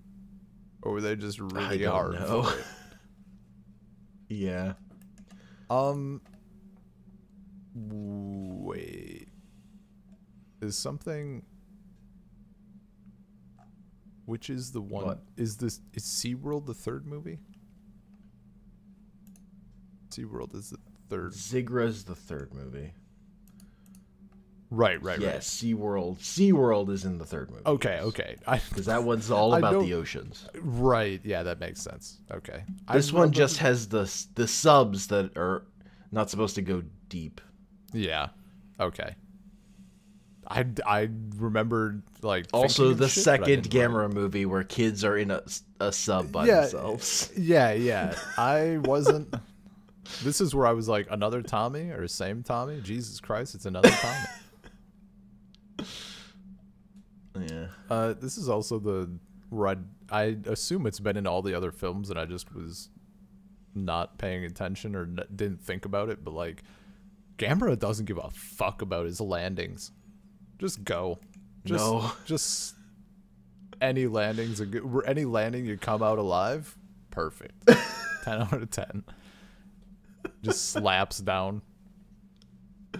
Speaker 2: Or were they just really hard for it?
Speaker 1: Yeah.
Speaker 2: Wait. Is something... Which is the one?
Speaker 1: What?
Speaker 2: Is SeaWorld the 3rd movie? SeaWorld is the 3rd.
Speaker 1: Zigra's the 3rd movie.
Speaker 2: Right.
Speaker 1: Yes, SeaWorld is in the 3rd movie.
Speaker 2: Okay.
Speaker 1: Because that one's all about the oceans.
Speaker 2: Right, yeah, that makes sense. Okay.
Speaker 1: This one just has the subs that are not supposed to go deep.
Speaker 2: Yeah. Okay. I remember like
Speaker 1: also the
Speaker 2: shit,
Speaker 1: second Gamera movie where kids are in a sub by themselves.
Speaker 2: Yeah. I wasn't. This is where I was like, another Tommy or same Tommy? Jesus Christ, it's another Tommy.
Speaker 1: Yeah.
Speaker 2: This is also the where I assume it's been in all the other films and I just was not paying attention or didn't think about it, but like Gamera doesn't give a fuck about his landings. Just go. Just any landings, any landing you come out alive, perfect. 10 out of 10. Just slaps down.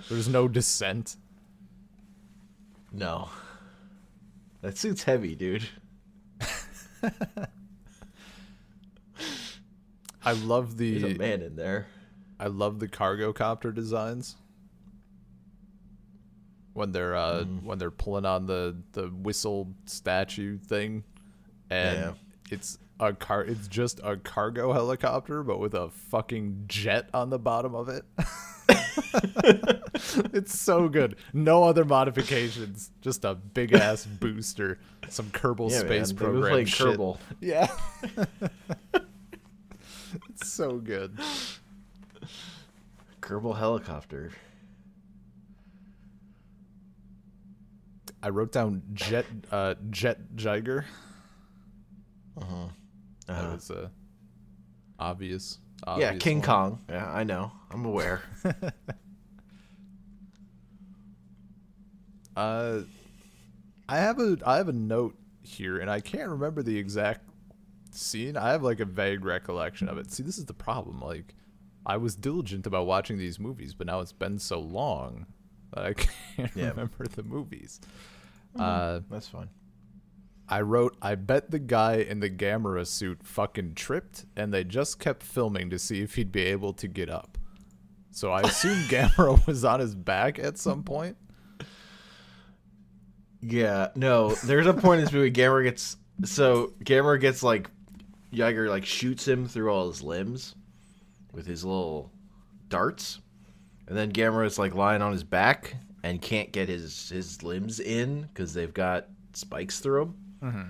Speaker 2: There's no descent.
Speaker 1: No. That suit's heavy, dude.
Speaker 2: I love the...
Speaker 1: There's a man in there.
Speaker 2: I love the cargo copter designs. When they're pulling on the whistle statue thing, and it's just a cargo helicopter, but with a fucking jet on the bottom of it. It's so good. No other modifications, just a big ass booster, some Kerbal Space Program
Speaker 1: like
Speaker 2: shit.
Speaker 1: Kerbal.
Speaker 2: Yeah, it's so good.
Speaker 1: Kerbal helicopter.
Speaker 2: I wrote down Jet Jiger. That was obvious.
Speaker 1: Yeah, King
Speaker 2: one.
Speaker 1: Kong. Yeah, I know. I'm aware.
Speaker 2: I have a note here, and I can't remember the exact scene. I have like a vague recollection of it. See, this is the problem. Like, I was diligent about watching these movies, but now it's been so long that I can't remember the movies.
Speaker 1: That's fine.
Speaker 2: I wrote, I bet the guy in the Gamera suit fucking tripped, and they just kept filming to see if he'd be able to get up. So I assume Gamera was on his back at some point.
Speaker 1: Yeah, no, there's a point in this movie Gamera gets like, Jiger like shoots him through all his limbs with his little darts, and then Gamera is like lying on his back and can't get his limbs in because they've got spikes through them.
Speaker 2: Mm-hmm.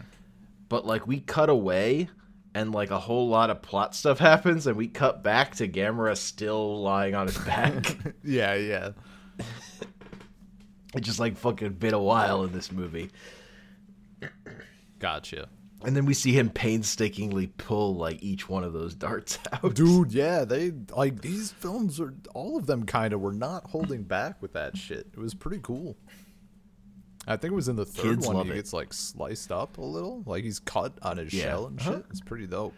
Speaker 1: But like we cut away and like a whole lot of plot stuff happens, and we cut back to Gamera still lying on his back.
Speaker 2: Yeah.
Speaker 1: It just like fucking been a while in this movie.
Speaker 2: Gotcha.
Speaker 1: And then we see him painstakingly pull like each one of those darts out.
Speaker 2: Dude, yeah, they like these films are all of them kind of were not holding back with that shit. It was pretty cool. I think it was in the third
Speaker 1: Kids
Speaker 2: one
Speaker 1: love
Speaker 2: he
Speaker 1: it.
Speaker 2: gets like sliced up a little, like he's cut on his shell and shit. It's pretty dope.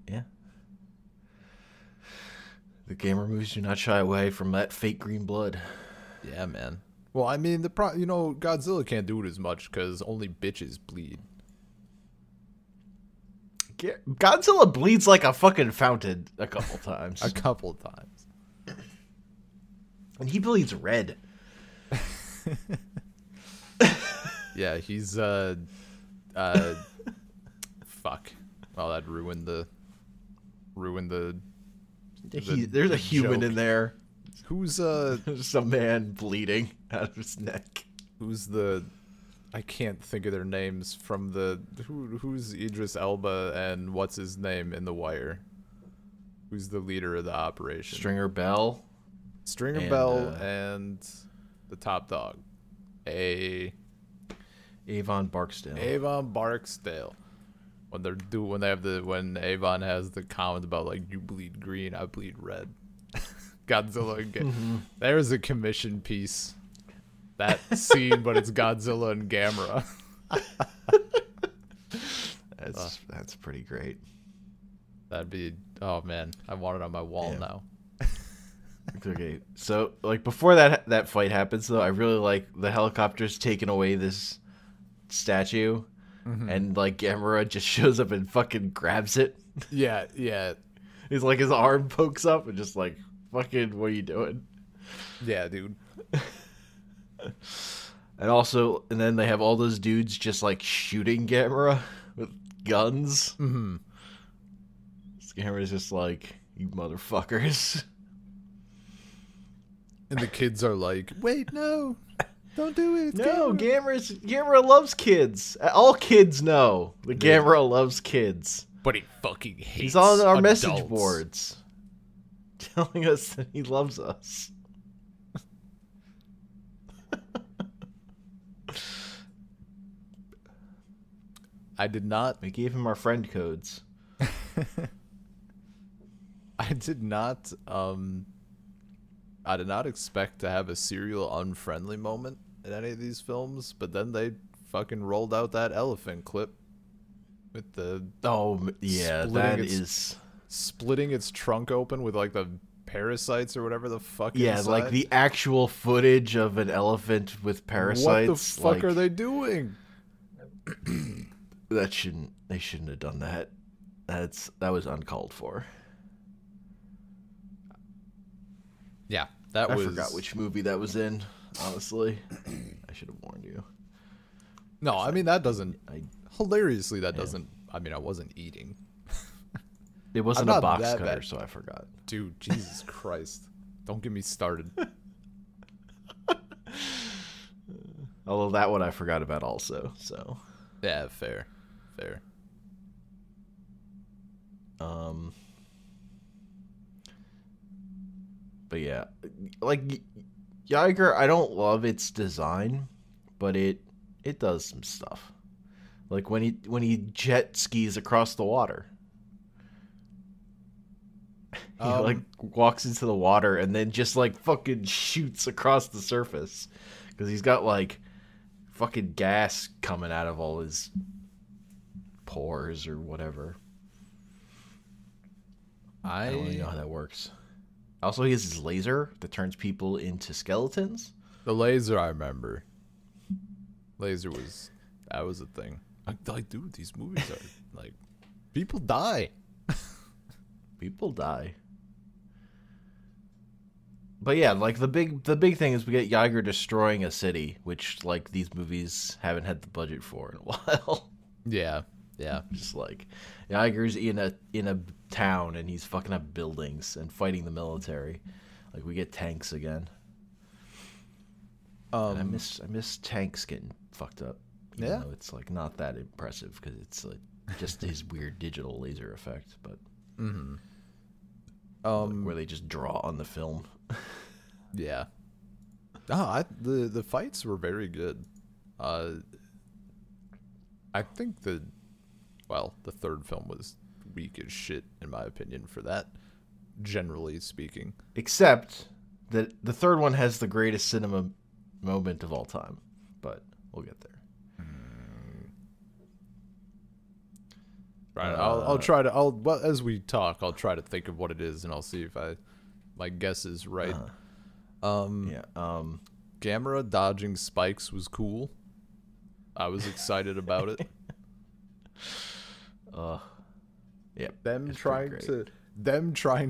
Speaker 1: Yeah. The Gamer movies do not shy away from that fake green blood.
Speaker 2: Yeah, man. Well, I mean, Godzilla can't do it as much because only bitches bleed.
Speaker 1: Godzilla bleeds like a fucking fountain a couple times.
Speaker 2: A couple times.
Speaker 1: And he bleeds red.
Speaker 2: Yeah, he's fuck. Oh, that ruined the
Speaker 1: There's a human
Speaker 2: joke.
Speaker 1: in there.
Speaker 2: Who's
Speaker 1: Just a man bleeding out of his neck.
Speaker 2: who's the I can't think of their names from who's Idris Elba and what's his name in The Wire? Who's the leader of the operation?
Speaker 1: Stringer Bell.
Speaker 2: Stringer Bell and the top dog.
Speaker 1: Avon Barksdale.
Speaker 2: Avon Barksdale. When Avon has the comment about like you bleed green, I bleed red. Godzilla again. There's a commission piece. That scene, but it's Godzilla and Gamera.
Speaker 1: That's pretty great.
Speaker 2: That'd be man, I want it on my wall now.
Speaker 1: Okay, so like before that fight happens though, I really like the helicopter's taking away this statue, and like Gamera just shows up and fucking grabs it.
Speaker 2: Yeah.
Speaker 1: He's like his arm pokes up and just like fucking, what are you doing?
Speaker 2: Yeah, dude.
Speaker 1: And then they have all those dudes just like shooting Gamera with guns.
Speaker 2: Mm-hmm.
Speaker 1: Gamera's just like, you motherfuckers.
Speaker 2: And the kids are like, wait, no. Don't do it. It's
Speaker 1: No,
Speaker 2: Gamera.
Speaker 1: Gamera loves kids. All kids know the Gamera loves kids.
Speaker 2: But he fucking hates
Speaker 1: He's on our
Speaker 2: adults.
Speaker 1: message boards telling us that he loves us.
Speaker 2: I did not
Speaker 1: We gave him our friend codes.
Speaker 2: I did not expect to have a serial unfriendly moment in any of these films, but then they fucking rolled out that elephant clip with the splitting its trunk open with like the parasites or whatever the fuck inside.
Speaker 1: Like the actual footage of an elephant with parasites.
Speaker 2: What the fuck are they doing?
Speaker 1: They shouldn't have done that. That was uncalled for.
Speaker 2: Yeah,
Speaker 1: I forgot which movie that was in, honestly. I should have warned you.
Speaker 2: No, I mean that doesn't hilariously that doesn't I mean I wasn't eating.
Speaker 1: It wasn't
Speaker 2: I'm
Speaker 1: a
Speaker 2: not
Speaker 1: box
Speaker 2: that
Speaker 1: cutter,
Speaker 2: bad.
Speaker 1: so I forgot.
Speaker 2: Dude, Jesus Christ. Don't get me started.
Speaker 1: Although that one I forgot about also, so.
Speaker 2: Yeah, fair.
Speaker 1: But yeah, like Jiger, I don't love its design, but it does some stuff. Like when he jet skis across the water. He like walks into the water and then just like fucking shoots across the surface because he's got like fucking gas coming out of all his pores or whatever. I don't really know how that works. Also, he has his laser that turns people into skeletons.
Speaker 2: The laser, I remember. Laser that was a thing. Like, dude, these movies are like, people die.
Speaker 1: People die. But yeah, like the big thing is we get Jiger destroying a city, which like these movies haven't had the budget for in a while.
Speaker 2: Yeah.
Speaker 1: Just like Jiger's in a town and he's fucking up buildings and fighting the military. Like we get tanks again. And I miss tanks getting fucked up. Even though it's like not that impressive because it's like just his weird digital laser effect, but where they just draw on the film.
Speaker 2: Yeah. The fights were very good. I think the third film was weak as shit in my opinion for that, generally speaking. Except
Speaker 1: that the third one has the greatest cinema moment of all time, but we'll get there.
Speaker 2: Right. As we talk, I'll try to think of what it is, and I'll see if my guess is right. Gamera dodging spikes was cool. I was excited about it.
Speaker 1: Yeah.
Speaker 2: Them trying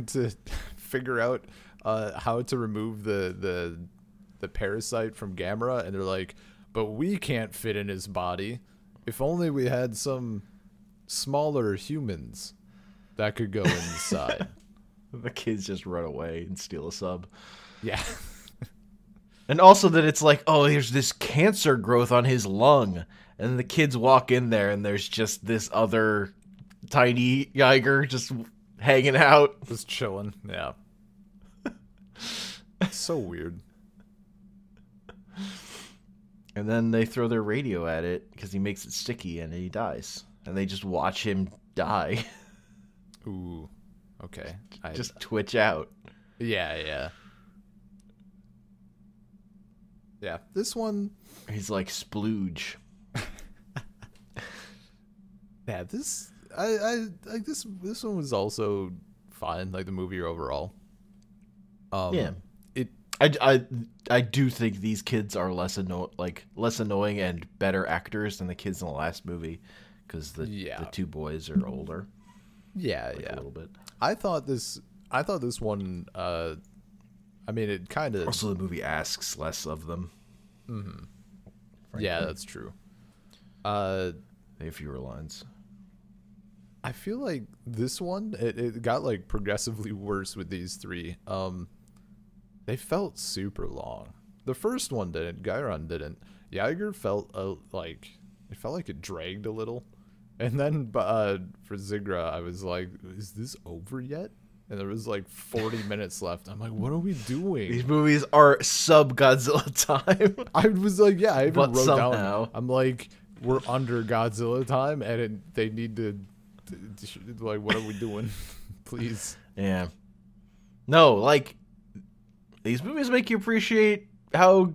Speaker 2: to figure out how to remove the parasite from Gamera, and they're like, but we can't fit in his body. If only we had some smaller humans that could go inside.
Speaker 1: The kids just run away and steal a sub.
Speaker 2: Yeah.
Speaker 1: And also that it's like, oh, there's this cancer growth on his lung. And the kids walk in there and there's just this other tiny Jiger just hanging out.
Speaker 2: Just chilling. Yeah. It's so weird.
Speaker 1: And then they throw their radio at it because he makes it sticky and he dies. And they just watch him die.
Speaker 2: Ooh. Okay.
Speaker 1: Just twitch out.
Speaker 2: Yeah. Yeah. This one.
Speaker 1: He's like splooge.
Speaker 2: Yeah. This. I like this. This one was also fine. Like the movie overall.
Speaker 1: Yeah. I do think these kids are less annoying and better actors than the kids in the last movie, because the two boys are older.
Speaker 2: Yeah.
Speaker 1: A little bit.
Speaker 2: I thought this one. I mean, it kind of.
Speaker 1: Also, the movie asks less of them.
Speaker 2: Yeah, that's true.
Speaker 1: They have fewer lines.
Speaker 2: I feel like this one it got like progressively worse with these three. They felt super long. The first one didn't. Guiron didn't. Jiger felt like it dragged a little. And then for Zigra, I was like, is this over yet? And there was like 40 minutes left. I'm like, what are we doing?
Speaker 1: These movies are sub-Godzilla time.
Speaker 2: I was like, yeah, I even wrote
Speaker 1: somehow.
Speaker 2: down. I'm like, we're under Godzilla time, and they need to, like, what are we doing? Please.
Speaker 1: Yeah. No, like, these movies make you appreciate how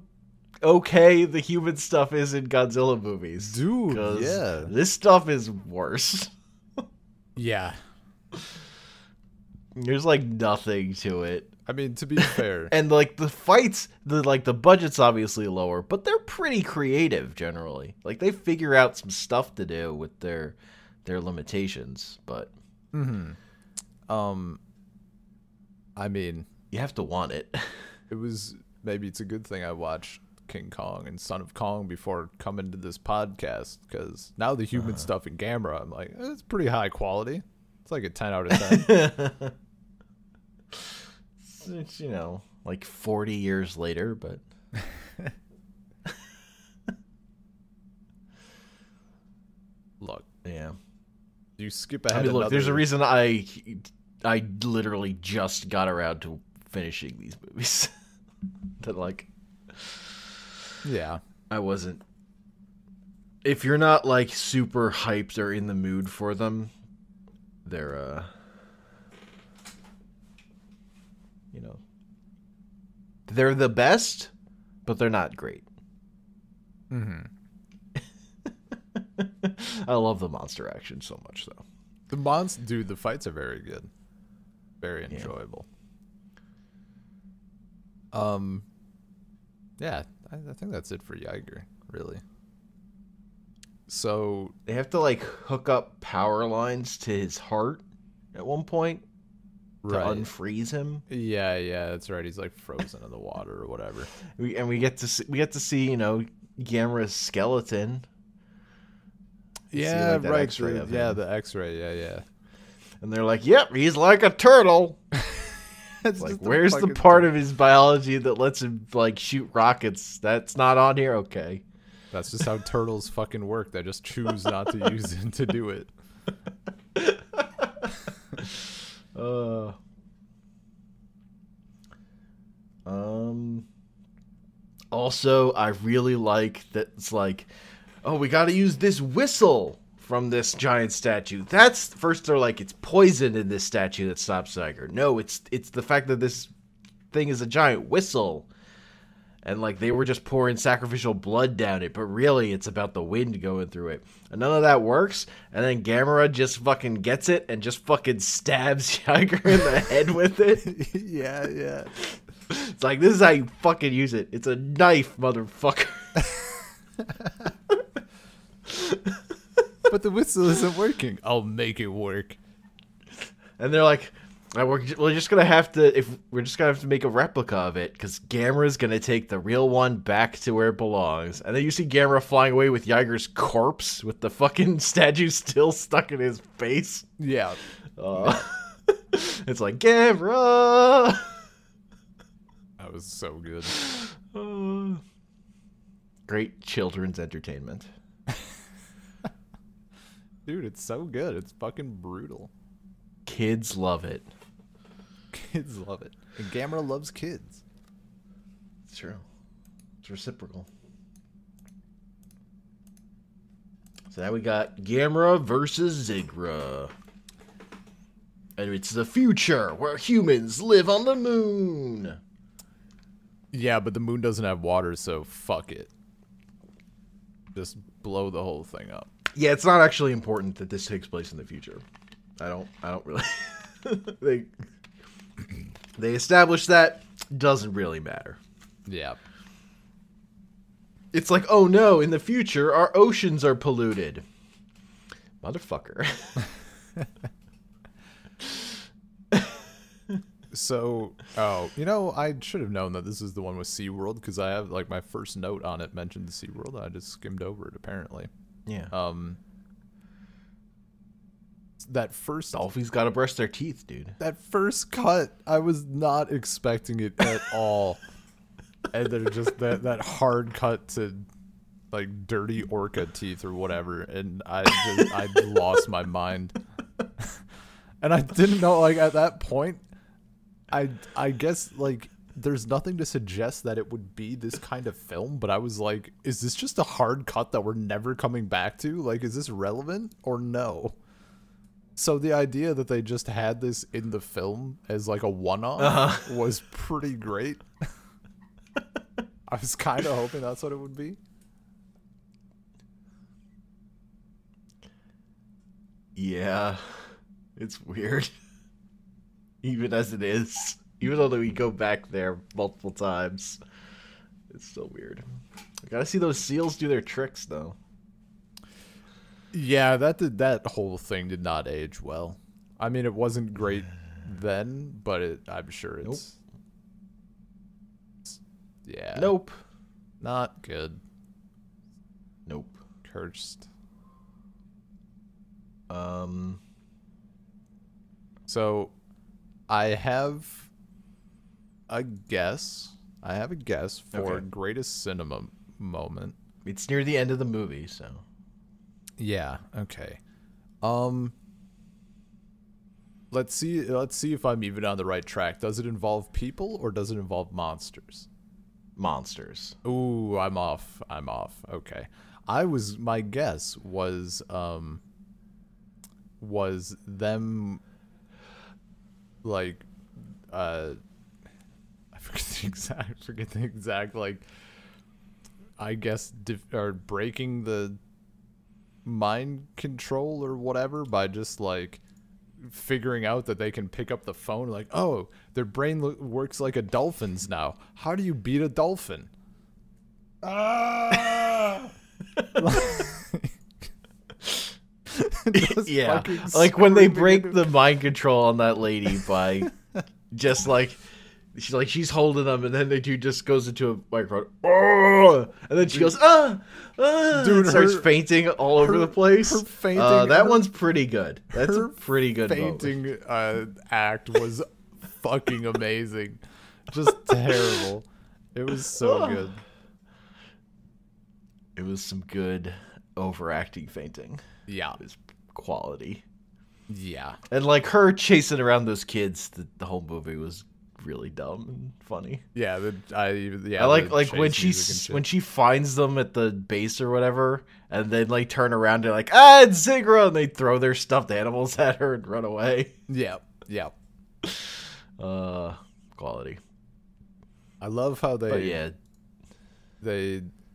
Speaker 1: okay the human stuff is in Godzilla movies.
Speaker 2: Dude, yeah.
Speaker 1: This stuff is worse.
Speaker 2: Yeah.
Speaker 1: There's like nothing to it.
Speaker 2: I mean, to be fair.
Speaker 1: And like the fights, the budget's obviously lower, but they're pretty creative generally. Like they figure out some stuff to do with their limitations, but
Speaker 2: I mean,
Speaker 1: you have to want it.
Speaker 2: Maybe it's a good thing I watched King Kong and Son of Kong before coming to this podcast, because now the human stuff in Gamera, I'm like, it's pretty high quality. It's like a 10 out of 10.
Speaker 1: It's, like 40 years later, but
Speaker 2: look,
Speaker 1: yeah,
Speaker 2: you skip ahead.
Speaker 1: I mean, look, there's a reason I literally just got around to finishing these movies. That like,
Speaker 2: yeah,
Speaker 1: I wasn't if you're not like super hyped or in the mood for them, they're you know, they're the best, but they're not great.
Speaker 2: Mm-hmm.
Speaker 1: I love the monster action so much, though.
Speaker 2: Dude, the fights are very good, very enjoyable. Yeah, I think that's it for Jiger, really. So
Speaker 1: they have to like hook up power lines to his heart at one point to unfreeze him.
Speaker 2: Yeah, that's right. He's like frozen in the water or whatever.
Speaker 1: We get to see Gamera's skeleton.
Speaker 2: Yeah,
Speaker 1: see, like,
Speaker 2: right.
Speaker 1: X-ray of him.
Speaker 2: The X-ray. Yeah.
Speaker 1: And they're like, "Yep, he's like a turtle." It's like, where's the part of his biology that lets him like shoot rockets? That's not on here. Okay.
Speaker 2: That's just how turtles fucking work. They just choose not to use it to do it.
Speaker 1: Also, I really like that it's like, oh, we got to use this whistle from this giant statue. That's first they're like, it's poison in this statue that stops Zigra. No, it's the fact that this thing is a giant whistle. And like they were just pouring sacrificial blood down it, but really it's about the wind going through it. And none of that works. And then Gamera just fucking gets it and just fucking stabs Jiger in the head with it.
Speaker 2: Yeah.
Speaker 1: It's like, this is how you fucking use it. It's a knife, motherfucker.
Speaker 2: But the whistle isn't working. I'll make it work.
Speaker 1: And they're like, we're just gonna have to make a replica of it because Gamera's gonna take the real one back to where it belongs. And then you see Gamera flying away with Jiger's corpse with the fucking statue still stuck in his face.
Speaker 2: Yeah.
Speaker 1: It's like, Gamera.
Speaker 2: That was so good.
Speaker 1: Great children's entertainment.
Speaker 2: Dude, it's so good. It's fucking brutal.
Speaker 1: Kids love it.
Speaker 2: Kids love it. And Gamera loves kids.
Speaker 1: It's true. It's reciprocal. So now we got Gamera versus Zigra. And it's the future where humans live on the moon.
Speaker 2: Yeah, but the moon doesn't have water, so fuck it. Just blow the whole thing up.
Speaker 1: Yeah, it's not actually important that this takes place in the future. I don't really they established that doesn't really matter.
Speaker 2: Yeah.
Speaker 1: It's like, oh no, in the future our oceans are polluted. Motherfucker.
Speaker 2: So, I should have known that this is the one with SeaWorld because I have like my first note on it mentioned the SeaWorld. I just skimmed over it apparently.
Speaker 1: Yeah.
Speaker 2: That first
Speaker 1: dolphins gotta brush their teeth, dude.
Speaker 2: That first cut, I was not expecting it at all. And they're just that hard cut to like dirty orca teeth or whatever, and I lost my mind. And I didn't know, like at that point, I guess like there's nothing to suggest that it would be this kind of film, but I was like, is this just a hard cut that we're never coming back to? Like, is this relevant or no? So the idea that they just had this in the film as like a one-off was pretty great. I was kind of hoping that's what it would be.
Speaker 1: Yeah, it's weird. Even as it is. Even though we go back there multiple times. It's still weird. I gotta see those seals do their tricks, though.
Speaker 2: Yeah, that whole thing did not age well. I mean, it wasn't great then, but I'm sure it's... Yeah.
Speaker 1: Nope.
Speaker 2: Not good.
Speaker 1: Nope.
Speaker 2: Cursed. So, I have a guess. For greatest cinema moment.
Speaker 1: It's near the end of the movie, so...
Speaker 2: Yeah, okay. Let's see if I'm even on the right track. Does it involve people or does it involve monsters?
Speaker 1: Monsters.
Speaker 2: Ooh, I'm off. Okay. My guess was them like I forget the exact like I guess or breaking the mind control or whatever by just like figuring out that they can pick up the phone, like, oh, their brain works like a dolphin's now. How do you beat a dolphin?
Speaker 1: Yeah, like when they break the mind control on that lady by just like she's holding them, and then the dude just goes into a microphone, oh! And then she goes, dude, starts fainting all over the place.
Speaker 2: Her fainting,
Speaker 1: that one's pretty good. That's a pretty good
Speaker 2: fainting act was fucking amazing. Just terrible. It was so good.
Speaker 1: It was some good overacting fainting.
Speaker 2: Yeah,
Speaker 1: it was quality.
Speaker 2: Yeah,
Speaker 1: and like her chasing around those kids, the whole movie was really dumb and funny.
Speaker 2: Yeah,
Speaker 1: I like when she finds them at the base or whatever, and then like turn around and like, it's Zigra, and they throw their stuffed animals at her and run away.
Speaker 2: Yeah.
Speaker 1: Quality.
Speaker 2: I love how they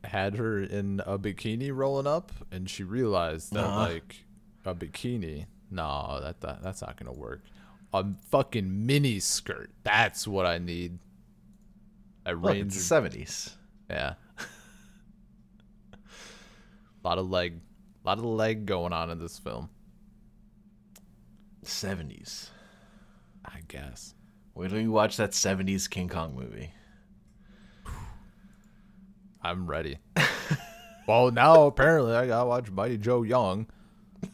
Speaker 2: had her in a bikini rolling up, and she realized that like a bikini, no, that's not gonna work. A fucking mini skirt. That's what I need.
Speaker 1: It's the 70s.
Speaker 2: Yeah. A lot of leg going on in this film.
Speaker 1: 70s.
Speaker 2: I guess.
Speaker 1: Wait till you watch that 70s King Kong movie.
Speaker 2: I'm ready. Well, now apparently I gotta watch Mighty Joe Young.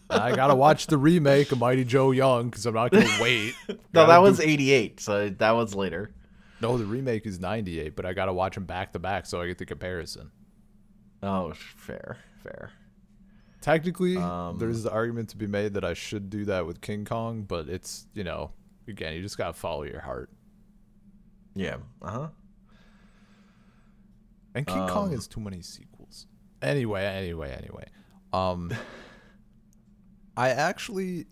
Speaker 2: I gotta watch the remake of Mighty Joe Young because I'm not gonna wait.
Speaker 1: No, that was 88, so that one's later.
Speaker 2: No, the remake is 98, but I gotta watch them back to back so I get the comparison.
Speaker 1: Oh, fair.
Speaker 2: Technically, there's the argument to be made that I should do that with King Kong, but it's, again, you just gotta follow your heart.
Speaker 1: Yeah.
Speaker 2: And King Kong has too many sequels. Anyway. I actually,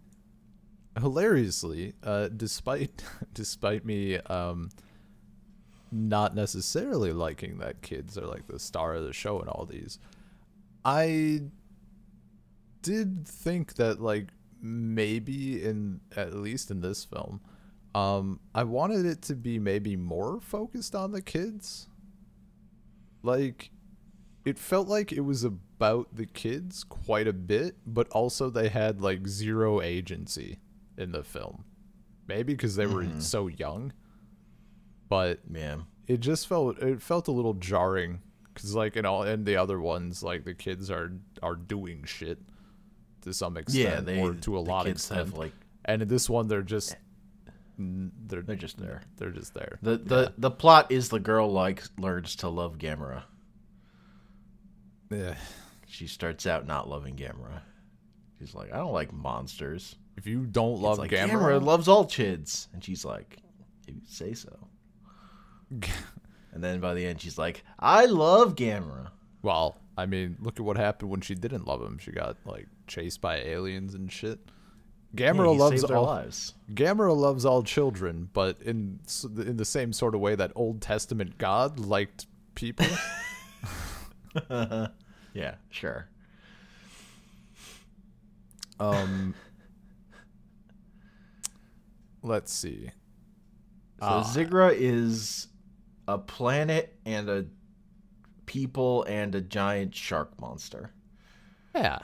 Speaker 2: hilariously, despite me not necessarily liking that kids are like the star of the show and all these, I did think that like maybe at least in this film, I wanted it to be maybe more focused on the kids. Like, it felt like it was about the kids quite a bit, but also they had like zero agency in the film. Maybe because they were so young, but it just felt a little jarring because like in the other ones, like the kids are doing shit to some extent, or to a lot of extent. And in this one, they're just there.
Speaker 1: They're just there.
Speaker 2: The
Speaker 1: plot is the girl learns to love Gamera.
Speaker 2: Yeah.
Speaker 1: She starts out not loving Gamera. She's like, I don't like monsters.
Speaker 2: If you don't love
Speaker 1: like,
Speaker 2: Gamera
Speaker 1: loves all kids. And she's like, if you say so. And then by the end, she's like, I love Gamera.
Speaker 2: Well, I mean, look at what happened when she didn't love him. She got like chased by aliens and shit. Gamera loves all lives. Gamera loves all children, but in the same sort of way that Old Testament God liked people.
Speaker 1: Yeah, sure.
Speaker 2: Let's see.
Speaker 1: So Zigra is a planet and a people and a giant shark monster.
Speaker 2: Yeah.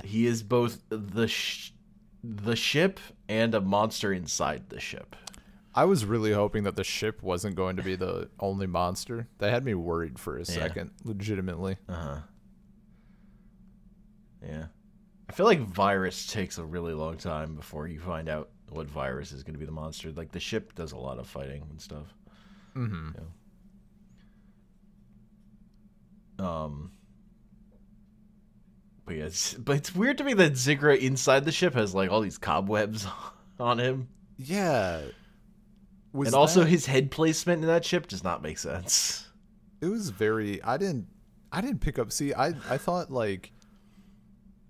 Speaker 1: He is both the ship and a monster inside the ship.
Speaker 2: I was really hoping that the ship wasn't going to be the only monster. They had me worried for a second, legitimately.
Speaker 1: Yeah. I feel like Virus takes a really long time before you find out what virus is going to be the monster. Like, the ship does a lot of fighting and stuff.
Speaker 2: Mm-hmm.
Speaker 1: Yeah. But yeah, it's weird to me that Zigra inside the ship has like all these cobwebs on him.
Speaker 2: Yeah.
Speaker 1: Also his head placement in that ship does not make sense.
Speaker 2: It was very... I didn't I didn't pick up. See, I thought like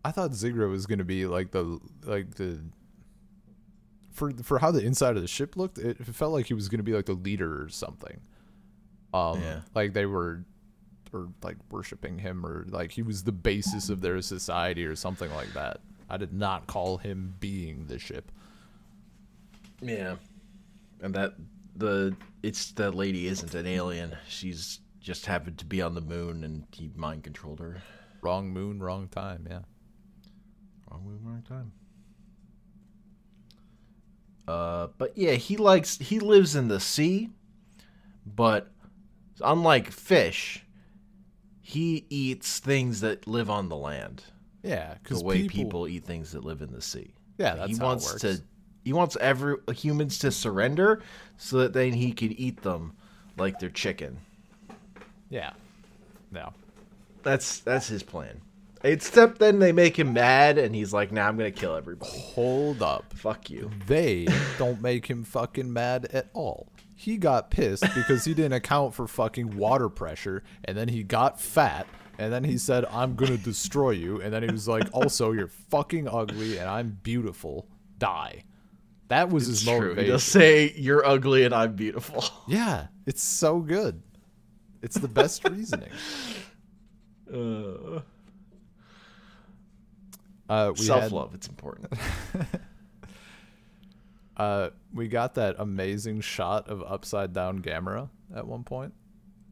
Speaker 2: I thought Zigra was gonna be like the for how the inside of the ship looked. It felt like he was gonna be like the leader or something.
Speaker 1: Yeah.
Speaker 2: Like they were or like worshiping him, or like he was the basis of their society or something like that. I did not call him being the ship.
Speaker 1: Yeah. And that the lady isn't an alien. She's just happened to be on the moon and he mind controlled her.
Speaker 2: Wrong moon, wrong time, yeah.
Speaker 1: Wrong moon, wrong time. But yeah, he lives in the sea, but unlike fish, he eats things that live on the land.
Speaker 2: Yeah, because
Speaker 1: the way people eat things that live in the sea.
Speaker 2: Yeah, that's how it works.
Speaker 1: He wants humans to surrender so that then he can eat them like they're chicken.
Speaker 2: Yeah. No.
Speaker 1: That's his plan. Except then they make him mad and he's like, nah, I'm going to kill everybody.
Speaker 2: Hold up.
Speaker 1: Fuck you.
Speaker 2: They don't make him fucking mad at all. He got pissed because he didn't account for fucking water pressure, and then he got fat, and then he said, I'm going to destroy you, and then he was like, also, you're fucking ugly and I'm beautiful. Die. That was his motivation.
Speaker 1: True. He'll say, you're ugly and I'm beautiful.
Speaker 2: Yeah, it's so good. It's the best reasoning.
Speaker 1: Self-love, it's important.
Speaker 2: We got that amazing shot of upside down Gamera at one point,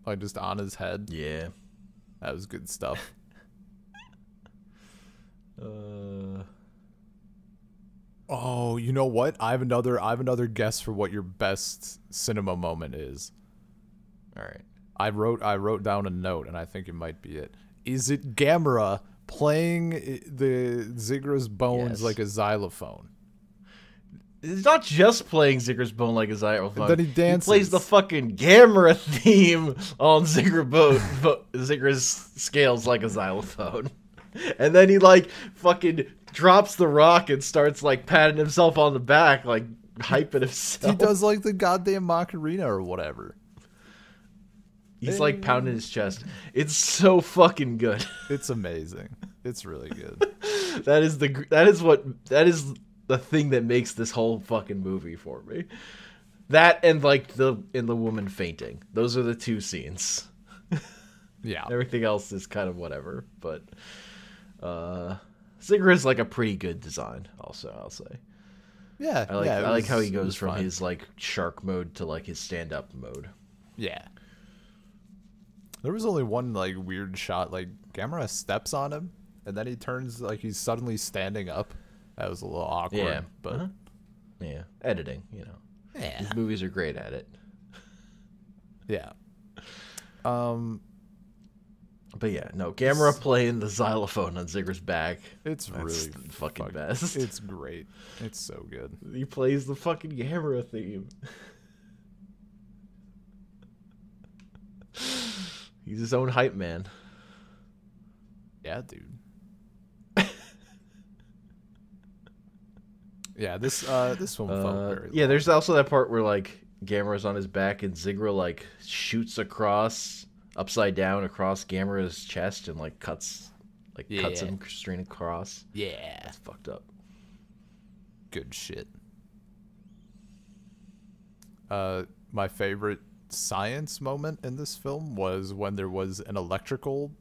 Speaker 2: like just on his head.
Speaker 1: Yeah,
Speaker 2: that was good stuff. Oh, you know what? I have another guess for what your best cinema moment is.
Speaker 1: All right.
Speaker 2: I wrote down a note, and I think it might be it. Is it Gamera playing the Zigra's bones like a xylophone?
Speaker 1: It's not just playing Zigra's bone like a xylophone.
Speaker 2: Then he dances.
Speaker 1: He plays the fucking Gamera theme on Zigra's scales like a xylophone. And then he like fucking drops the rock and starts like patting himself on the back, like hyping himself.
Speaker 2: He does like the goddamn Macarena or whatever.
Speaker 1: He's like pounding his chest. It's so fucking good.
Speaker 2: It's amazing. It's really good.
Speaker 1: That is the thing that makes this whole fucking movie for me. That and like the woman fainting. Those are the two scenes.
Speaker 2: Yeah.
Speaker 1: Everything else is kind of whatever, but Zigra is like a pretty good design also, I'll say.
Speaker 2: Yeah.
Speaker 1: I like how he goes from his like shark mode to like his stand-up mode.
Speaker 2: Yeah. There was only one like weird shot, like Gamera steps on him and then he turns like he's suddenly standing up. That was a little awkward.
Speaker 1: Yeah,
Speaker 2: but
Speaker 1: yeah, editing, you know.
Speaker 2: Yeah.
Speaker 1: These movies are great at it.
Speaker 2: Yeah.
Speaker 1: But yeah, no, Gamera playing the xylophone on Zigra's back.
Speaker 2: That's really
Speaker 1: the fucking best.
Speaker 2: It's great. It's so good.
Speaker 1: He plays the fucking Gamera theme. He's his own hype man.
Speaker 2: Yeah, dude. Yeah, this one felt very
Speaker 1: yeah, there's also that part where like Gamera's on his back and Zigra like shoots across upside down across Gamera's chest and like cuts him straight across.
Speaker 2: Yeah.
Speaker 1: That's fucked up.
Speaker 2: Good shit. My favorite science moment in this film was when there was an electrical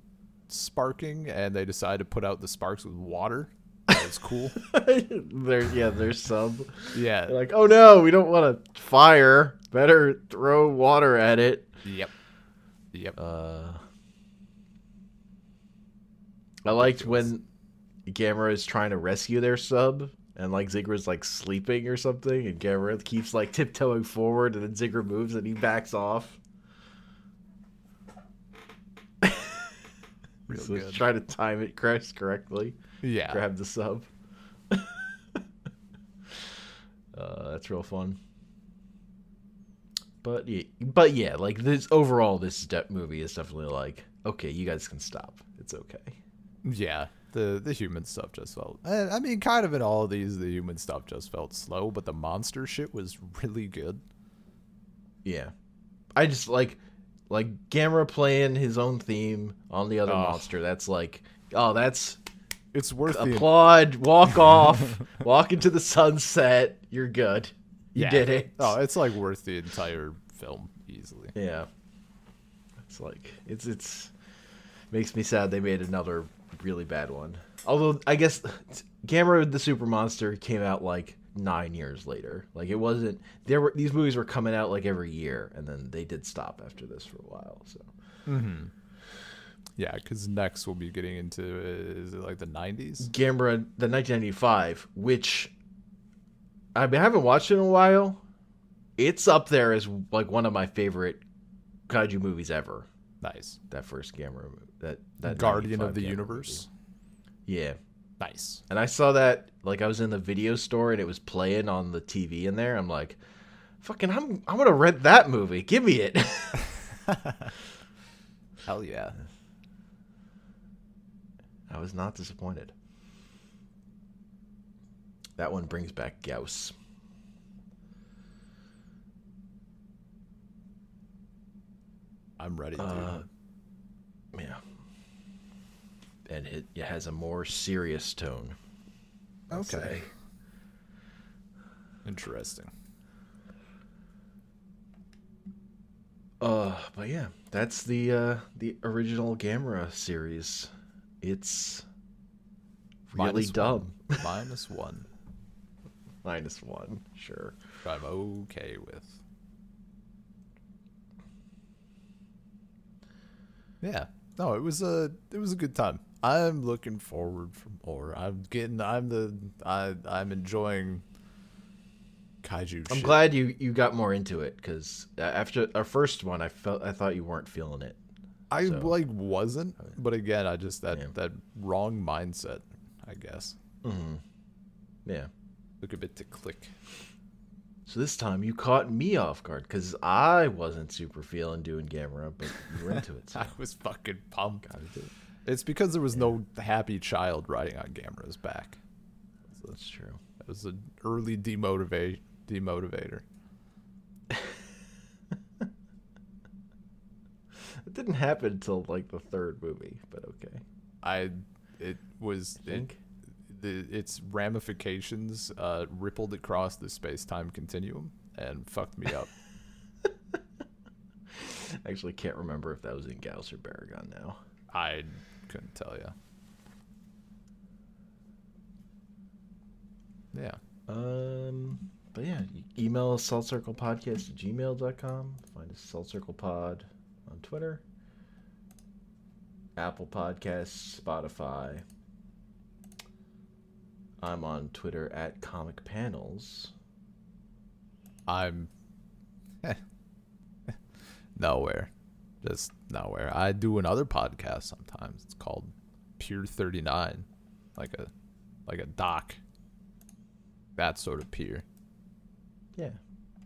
Speaker 2: sparking and they decided to put out the sparks with water. That was cool.
Speaker 1: There's some.
Speaker 2: Yeah.
Speaker 1: They're like, oh no, we don't want a fire. Better throw water at it.
Speaker 2: Yep.
Speaker 1: I liked when Gamera is trying to rescue their sub and like Zigra's like sleeping or something and Gamera keeps like tiptoeing forward and then Zigra moves and he backs off.
Speaker 2: Real
Speaker 1: so
Speaker 2: good.
Speaker 1: Try to time it correctly.
Speaker 2: Yeah.
Speaker 1: Grab the sub. That's real fun. But yeah, like this overall, this movie is definitely like, okay, you guys can stop. It's okay.
Speaker 2: Yeah, the human stuff just felt. I mean, kind of in all of these, the human stuff just felt slow, but the monster shit was really good.
Speaker 1: Yeah, I just like Like Gamera playing his own theme on the other monster. That's like,
Speaker 2: it's worth
Speaker 1: applaud, walk off, walk into the sunset. You're good. You did it.
Speaker 2: Oh, it's like worth the entire film easily.
Speaker 1: Yeah. It's like it's makes me sad they made another really bad one. Although I guess Gamera the Super Monster came out like 9 years later. Like it wasn't these movies were coming out like every year, and then they did stop after this for a while. So
Speaker 2: yeah, because next we'll be getting into is it like the 90s?
Speaker 1: Gamera the 1995, which I haven't watched it in a while. It's up there as like one of my favorite kaiju movies ever.
Speaker 2: Nice.
Speaker 1: That first Gamera movie. That
Speaker 2: Guardian of the
Speaker 1: Gamera
Speaker 2: Universe.
Speaker 1: Movie. Yeah.
Speaker 2: Nice.
Speaker 1: And I saw that, like, I was in the video store and it was playing on the TV in there. I'm like, fucking, I'm gonna rent that movie. Give me it.
Speaker 2: Hell yeah.
Speaker 1: I was not disappointed. That one brings back Gauss.
Speaker 2: I'm ready, dude.
Speaker 1: Yeah. And it has a more serious tone.
Speaker 2: Okay. Interesting.
Speaker 1: But yeah, that's the original Gamera series. It's really dumb.
Speaker 2: -1.
Speaker 1: -1, sure.
Speaker 2: I'm okay with. Yeah. No, it was a good time. I'm looking forward for more. I'm enjoying kaiju
Speaker 1: I'm
Speaker 2: shit.
Speaker 1: glad you got more into it, because after our first one, I thought you weren't feeling it.
Speaker 2: I wasn't, but again, I just that wrong mindset, I guess.
Speaker 1: Yeah.
Speaker 2: Took a bit to click.
Speaker 1: So this time you caught me off guard, because I wasn't super feeling doing Gamera, but you were into it. So.
Speaker 2: I was fucking pumped.
Speaker 1: Gotta do it.
Speaker 2: It's because there was no happy child riding on Gamera's back. So
Speaker 1: That's true.
Speaker 2: that was an early demotivator.
Speaker 1: It didn't happen until like the third movie, but okay.
Speaker 2: Its ramifications rippled across the space-time continuum and fucked me up.
Speaker 1: I actually can't remember if that was in Gauss or Baragon now.
Speaker 2: I couldn't tell you. Yeah.
Speaker 1: But yeah, email us saltcirclepodcast@gmail.com. Find us saltcirclepod on Twitter, Apple Podcasts, Spotify. I'm on Twitter @comicpanels.
Speaker 2: I'm nowhere. Just nowhere. I do another podcast sometimes. It's called Pier 39. Like a dock. That sort of pier.
Speaker 1: Yeah.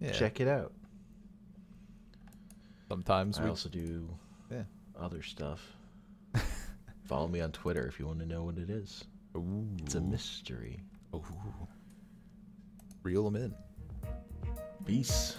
Speaker 2: Yeah.
Speaker 1: Check it out.
Speaker 2: Sometimes
Speaker 1: I also do other stuff. Follow me on Twitter if you want to know what it is.
Speaker 2: Ooh.
Speaker 1: It's a mystery.
Speaker 2: Ooh. Reel them in.
Speaker 1: Peace.